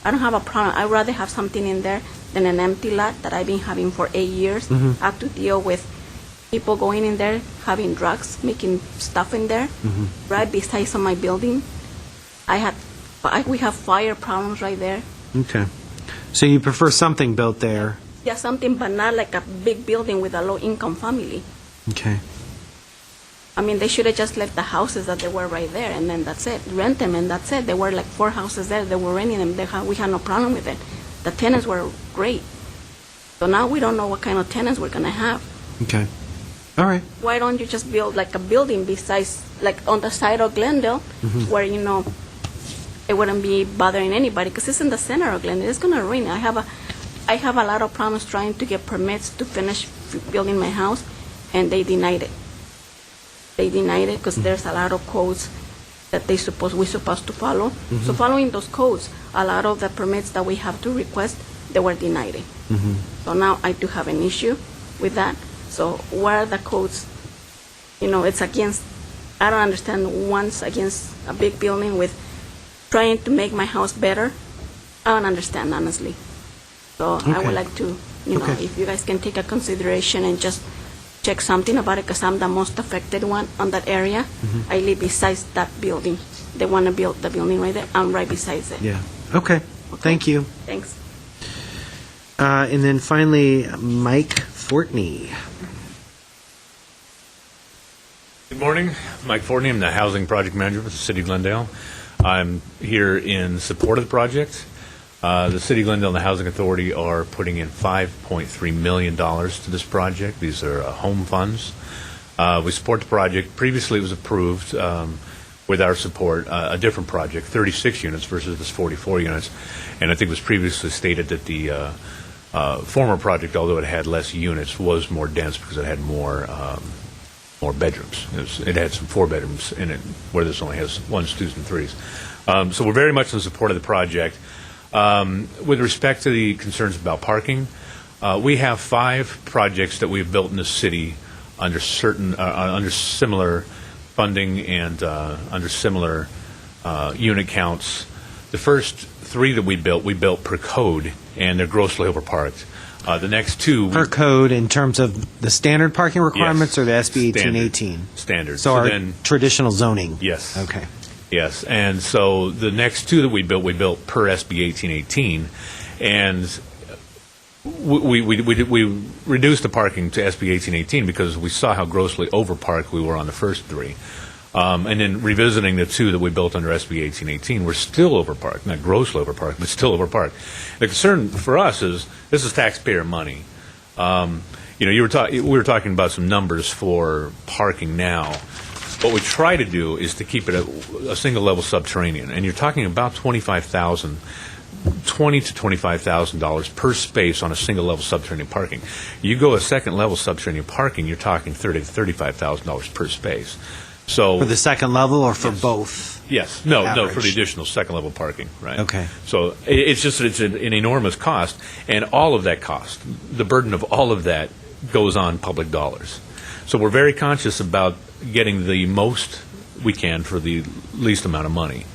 I don't have a problem. I'd rather have something in there than an empty lot that I've been having for 8 years. I have to deal with people going in there, having drugs, making stuff in there, right beside of my building. We have fire problems right there. Okay. So you prefer something built there? Yeah, something, but not like a big building with a low-income family. Okay. I mean, they should have just left the houses that they were right there, and then that's it. Rent them, and that's it. There were like 4 houses there. They were renting them. We had no problem with it. The tenants were great. So now we don't know what kind of tenants we're going to have. Okay. All right. Why don't you just build like a building besides, like on the side of Glendale, where, it wouldn't be bothering anybody, because it's in the center of Glendale. It's going to rain. I have a lot of problems trying to get permits to finish building my house, and they denied it. They denied it because there's a lot of codes that we're supposed to follow. So following those codes, a lot of the permits that we have to request, they were denied it. So now I do have an issue with that. So what are the codes? It's against, I don't understand, one's against a big building with trying to make my house better. I don't understand, honestly. So I Okay. would like to, Okay. if you guys can take a consideration and just check something about it, because I'm the most affected one on that area. I live beside that building. They want to build the building right there. I'm right beside it. Yeah. Okay. Thank you. Thanks. And then finally, Mike Fortney. Good morning. Mike Fortney. I'm the Housing Project Manager for the City of Glendale. I'm here in support of the project. The City of Glendale and the Housing Authority are putting in $5.3 million to this project. These are home funds. We support the project. Previously, it was approved with our support, a different project, 36 units versus this 44 units. And I think it was previously stated that the former project, although it had less units, was more dense because it had more bedrooms. It had some 4 bedrooms in it, where this only has 1s, 2s, and 3s. So we're very much in support of the project. With respect to the concerns about parking, we have 5 projects that we've built in the city under similar funding and under similar unit counts. The first 3 that we built per code, and they're grossly overparked. The next 2... Per code in terms of the standard parking requirements, Yes. or the SB 1818? Standard. So our traditional zoning? Yes. Okay. Yes, and so the next 2 that we built per SB 1818, and we reduced the parking to SB 1818 because we saw how grossly overparked we were on the first 3. And then revisiting the 2 that we built under SB 1818, we're still overparked, not grossly overparked, but still overparked. The concern for us is this is taxpayer money. We were talking about some numbers for parking now. What we try to do is to keep it a single level subterranean, and you're talking about $20,000 to $25,000 per space on a single level subterranean parking. You go a second level subterranean parking, you're talking $30,000 to $35,000 per space. So For the second level or for both? yes, no, Average. for the additional second level parking, right? Okay. So it's an enormous cost, and all of that cost, the burden of all of that, goes on public dollars. So we're very conscious about getting the most we can for the least amount of money.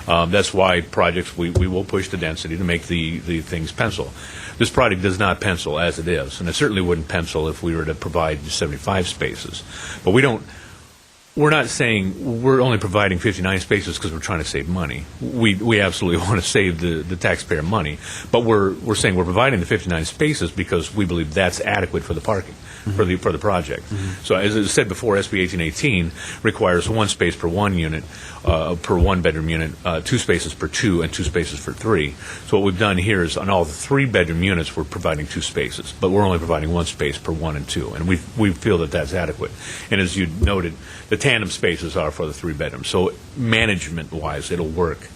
That's why projects, we will push the density to make the things pencil. This project does not pencil as it is, and it certainly wouldn't pencil if we were to provide 75 spaces. But we're not saying we're only providing 59 spaces because we're trying to save money. We absolutely want to save the taxpayer money, but we're saying we're providing the 59 spaces because we believe that's adequate for the parking, for the project. So as I said before, SB 1818 requires 1 space per 1 unit, per 1 bedroom unit, 2 spaces per 2, and 2 spaces for 3. So what we've done here is on all the 3 bedroom units we're providing 2 spaces, but we're only providing 1 space per 1 and 2, and we feel that that's adequate. And as you noted, the tandem spaces are for the 3 bedrooms. So management-wise, it'll work.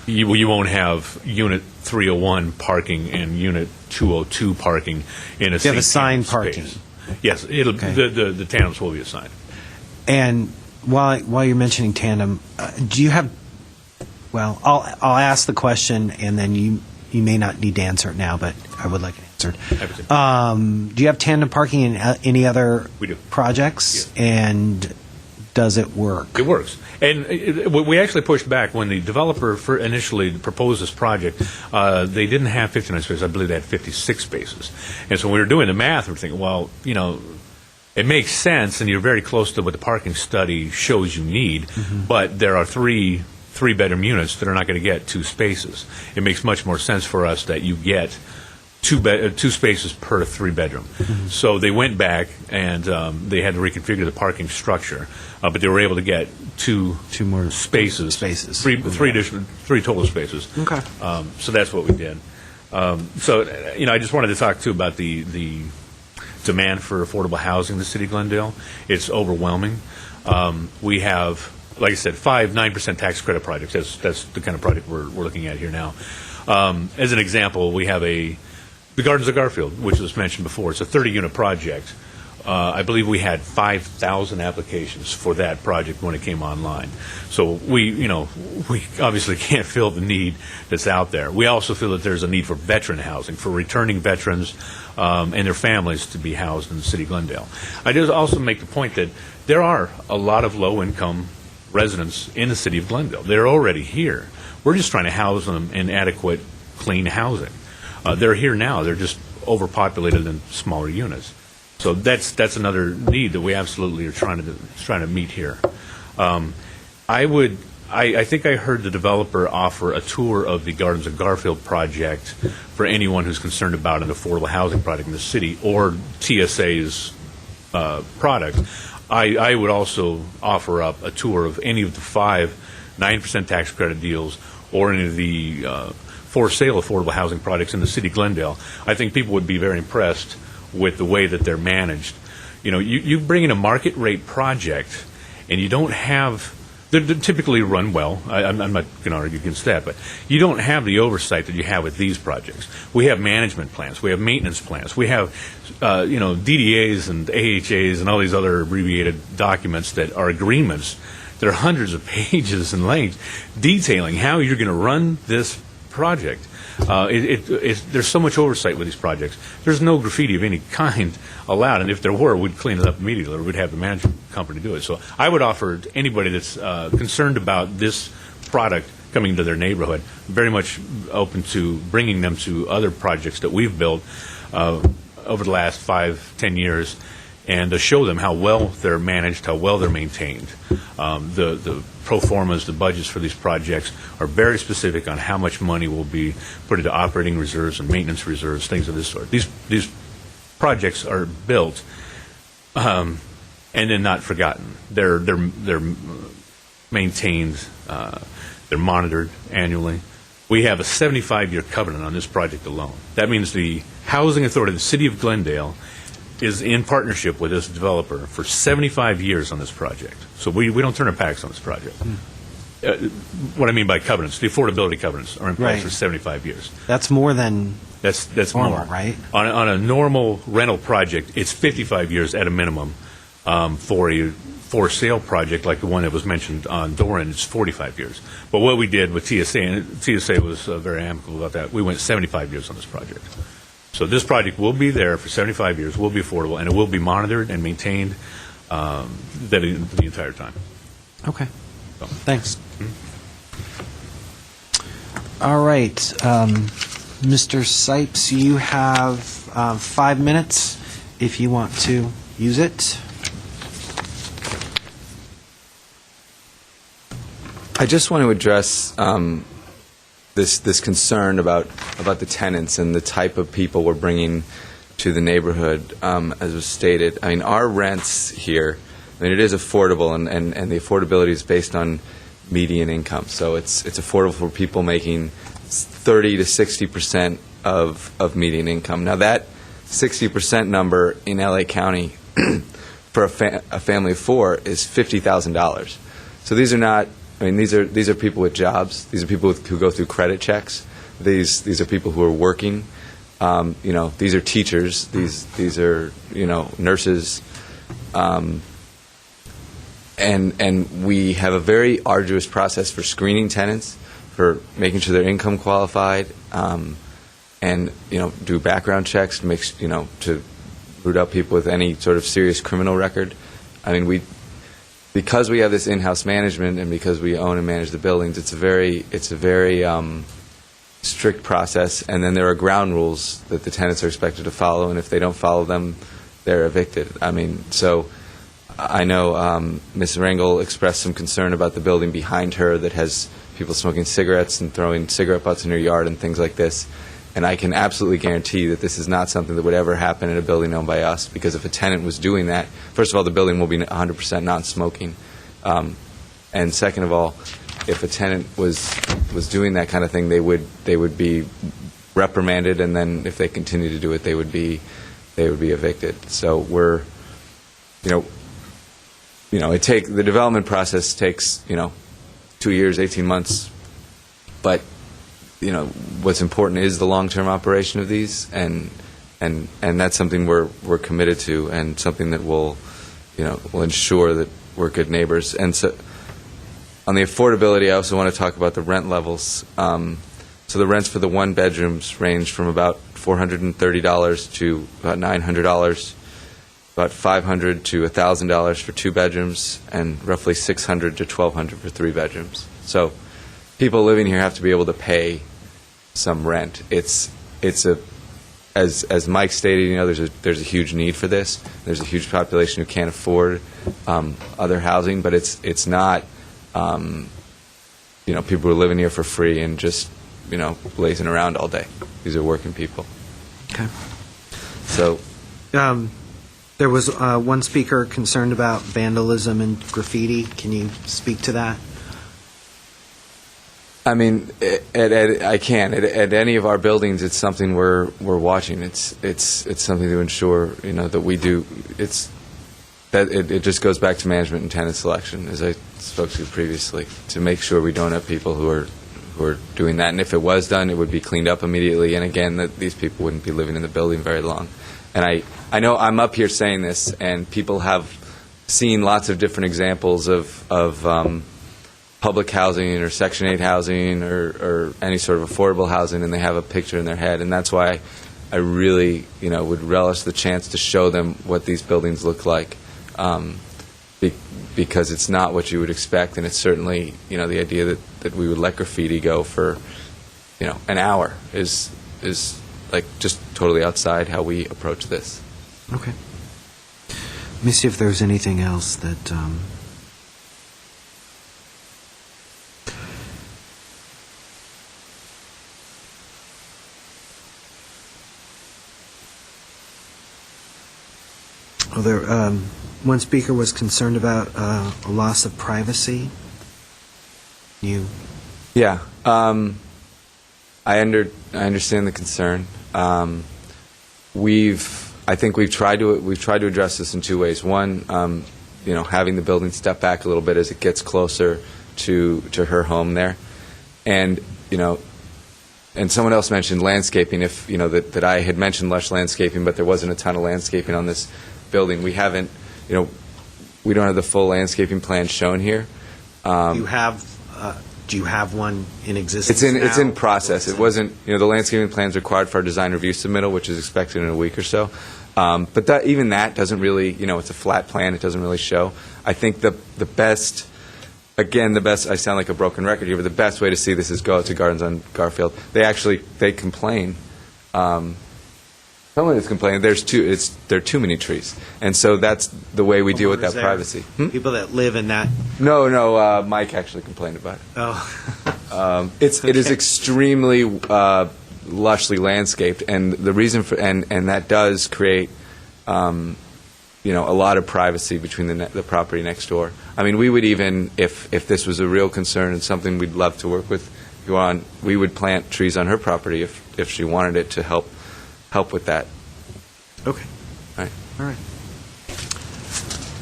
You won't have Unit 301 parking and Unit 202 parking in a You have same assigned tandem parking. space. Yes, Okay. the tandems will be assigned. And while you're mentioning tandem, do you have? Well, I'll ask the question, and then you may not need to answer it now, but I would like it answered. Happy to. Do you have tandem parking in any other We do. projects? Yes. And does it work? It works. And we actually pushed back when the developer initially proposed this project. They didn't have 59 spaces. I believe they had 56 spaces. And so when we were doing the math, we're thinking, well, it makes sense, and you're very close to what the parking study shows you need, but there are 3 3-bedroom units that are not going to get 2 spaces. It makes much more sense for us that you get 2 spaces per 3-bedroom. So they went back and they had to reconfigure the parking structure, but they were able to get 2 more spaces. Three total spaces. Okay. So that's what we did. I just wanted to talk too about the demand for affordable housing in the city of Glendale. It's overwhelming. We have, like I said, 5 9% tax credit projects. That's the kind of project we're looking at here now. As an example, we have the Gardens of Garfield, which was mentioned before. It's a 30-unit project. I believe we had 5,000 applications for that project when it came online. So we obviously can't fill the need that's out there. We also feel that there's a need for veteran housing, for returning veterans and their families to be housed in the city of Glendale. I just also make the point that there are a lot of low-income residents in the city of Glendale. They're already here. We're just trying to house them in adequate, clean housing. They're here now. They're just overpopulated in smaller units. So that's another need that we absolutely are trying to meet here. I think I heard the developer offer a tour of the Gardens of Garfield project for anyone who's concerned about an affordable housing project in the city or TSA's product. I would also offer up a tour of any of the 5 9% tax credit deals or any of the for sale affordable housing projects in the city of Glendale. I think people would be very impressed with the way that they're managed. You know, you bring in a market rate project and you don't have, they're typically run well. I'm not going to argue against that, but you don't have the oversight that you have with these projects. We have management plans. We have maintenance plans. We have, DDAs and AHAs and all these other abbreviated documents that are agreements that are hundreds of pages in length detailing how you're going to run this project. There's so much oversight with these projects. There's no graffiti of any kind allowed, and if there were, we'd clean it up immediately, or we'd have the management company do it. So I would offer to anybody that's concerned about this product coming to their neighborhood, very much open to bringing them to other projects that we've built over the last 5-10 years, and to show them how well they're managed, how well they're maintained. The pro formas, the budgets for these projects are very specific on how much money will be put into operating reserves and maintenance reserves, things of this sort. These projects are built and then not forgotten. They're maintained, they're monitored annually. We have a 75-year covenant on this project alone. That means the Housing Authority of the City of Glendale is in partnership with this developer for 75 years on this project. So we don't turn our backs on this project. What I mean by covenants, the affordability covenants are in place Right. for 75 years. That's more than That's normal, more. right? On a normal rental project, it's 55 years at a minimum. For a for sale project like the one that was mentioned on Doran, it's 45 years. But what we did with TSA, and TSA was very amicable about that, we went 75 years on this project. So this project will be there for 75 years, will be affordable, and it will be monitored and maintained the entire time. Okay. Thanks. All right. Mr. Sipes, you have 5 minutes if you want to use it. I just want to address this concern about the tenants and the type of people we're bringing to the neighborhood. As was stated, I mean, our rents here, I mean, it is affordable, and the affordability is based on median income. So it's affordable for people making 30 to 60% of median income. Now that 60% number in LA County for a family of 4 is $50,000. So these are not. I mean, these are people with jobs. These are people who go through credit checks. These are people who are working. These are teachers. These are nurses. And we have a very arduous process for screening tenants, for making sure they're income qualified, and do background checks to make to root out people with any sort of serious criminal record. I mean, because we have this in-house management and because we own and manage the buildings, it's a very strict process. And then there are ground rules that the tenants are expected to follow, and if they don't follow them, they're evicted. I mean, so I know Ms. Rangel expressed some concern about the building behind her that has people smoking cigarettes and throwing cigarette butts in her yard and things like this. And I can absolutely guarantee that this is not something that would ever happen in a building owned by us, because if a tenant was doing that, first of all, the building will be 100% non-smoking. And second of all, if a tenant was doing that kind of thing, they would be reprimanded, and then if they continue to do it, they would be evicted. So the development process takes 2 years, 18 months, but what's important is the long-term operation of these, and that's something we're committed to, and something that will ensure that we're good neighbors. And so, on the affordability, I also want to talk about the rent levels. So the rents for the 1 bedrooms range from about $430 to about $900, about $500 to $1,000 for 2 bedrooms, and roughly $600 to $1,200 for 3 bedrooms. So people living here have to be able to pay some rent. As Mike stated, there's a huge need for this. There's a huge population who can't afford other housing, but it's not people who are living here for free and just lazing around all day. These are working people. Okay. So There was one speaker concerned about vandalism and graffiti. Can you speak to that? I mean, I can. At any of our buildings, it's something we're watching. It's something to ensure, that we do. It just goes back to management and tenant selection, as I spoke to previously, to make sure we don't have people who are doing that. And if it was done, it would be cleaned up immediately. And again, that these people wouldn't be living in the building very long. And I know I'm up here saying this, and people have seen lots of different examples of public housing or Section 8 housing or any sort of affordable housing, and they have a picture in their head. And that's why I really, would relish the chance to show them what these buildings look like, because it's not what you would expect, and it's certainly, the idea that we would let graffiti go for, an hour is like just totally outside how we approach this. Okay. Let me see if there's anything else that... one speaker was concerned about a loss of privacy. Yeah, I understand the concern. I think we've tried to address this in two ways. One, having the building step back a little bit as it gets closer to her home there, and and someone else mentioned landscaping. If that I had mentioned lush landscaping, but there wasn't a ton of landscaping on this building. We haven't, we don't have the full landscaping plan shown here. Do you have one in existence? It's in process. It wasn't, the landscaping plan's required for our design review submittal, which is expected in a week or so. But even that doesn't really, it's a flat plan. It doesn't really show. I think the best, I sound like a broken record here, but the best way to see this is go out to Gardens on Garfield. They complain. Someone is complaining there are too many trees, and so that's the way we deal with that privacy. People that live in that. No. Mike actually complained about it. Oh. It is extremely lushly landscaped, and the reason for and that does create a lot of privacy between the property next door. I mean, we would even if this was a real concern and something we'd love to work with you on, we would plant trees on her property if she wanted it to help with that. Okay. All right.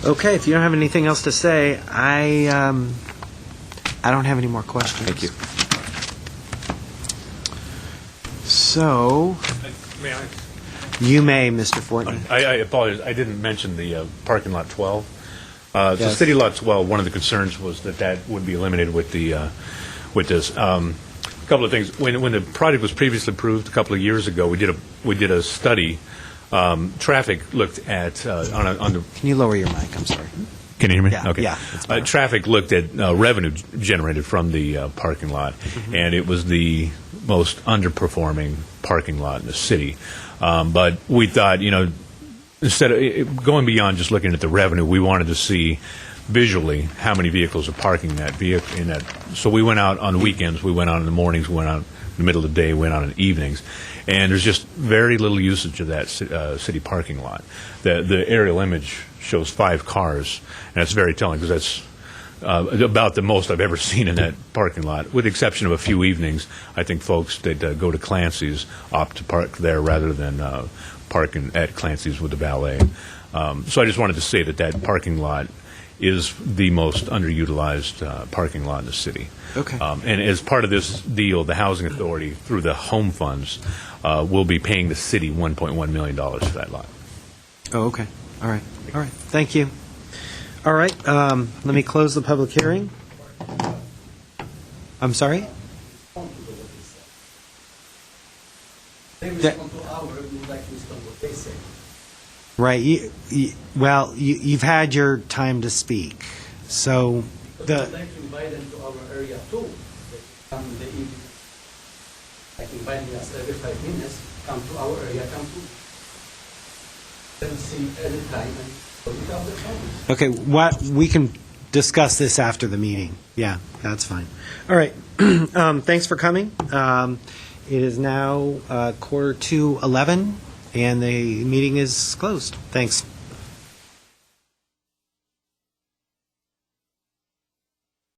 Okay, if you don't have anything else to say, I don't have any more questions. Thank you. So, May I? you may, Mr. Fortney. I apologize. I didn't mention the parking lot 12. So Yes. City Lot 12, one of the concerns was that would be eliminated with this. A couple of things. When the project was previously approved a couple of years ago, we did a study. Traffic looked at on the. Can you lower your mic? I'm sorry. Can you hear me? Yeah, Okay. yeah, it's better. Traffic looked at revenue generated from the parking lot, and it was the most underperforming parking lot in the city. But we thought, instead of going beyond just looking at the revenue, we wanted to see visually how many vehicles are parking in that. So we went out on the weekends, we went out in the mornings, we went out in the middle of the day, we went out in the evenings, and there's just very little usage of that city parking lot. The aerial image shows 5 cars, and that's very telling because that's about the most I've ever seen in that parking lot, with the exception of a few evenings. I think folks that go to Clancy's opt to park there rather than parking at Clancy's with the valet. So I just wanted to say that parking lot is the most underutilized parking lot in the city. Okay. And as part of this deal, the Housing Authority, through the home funds, will be paying the city $1.1 million for that lot. Oh, okay. All right. Thank you. All right. Let me close the public hearing. I'm sorry? Right. You've had your time to speak. So I'd like to invite them to our area too. They come in the evening. Like inviting us every 5 minutes, come to our area, come to them see every time and so we have the problem. okay, we can discuss this after the meeting. Yeah, that's fine. All right. Thanks for coming. It is now 11:15, and the meeting is closed. Thanks.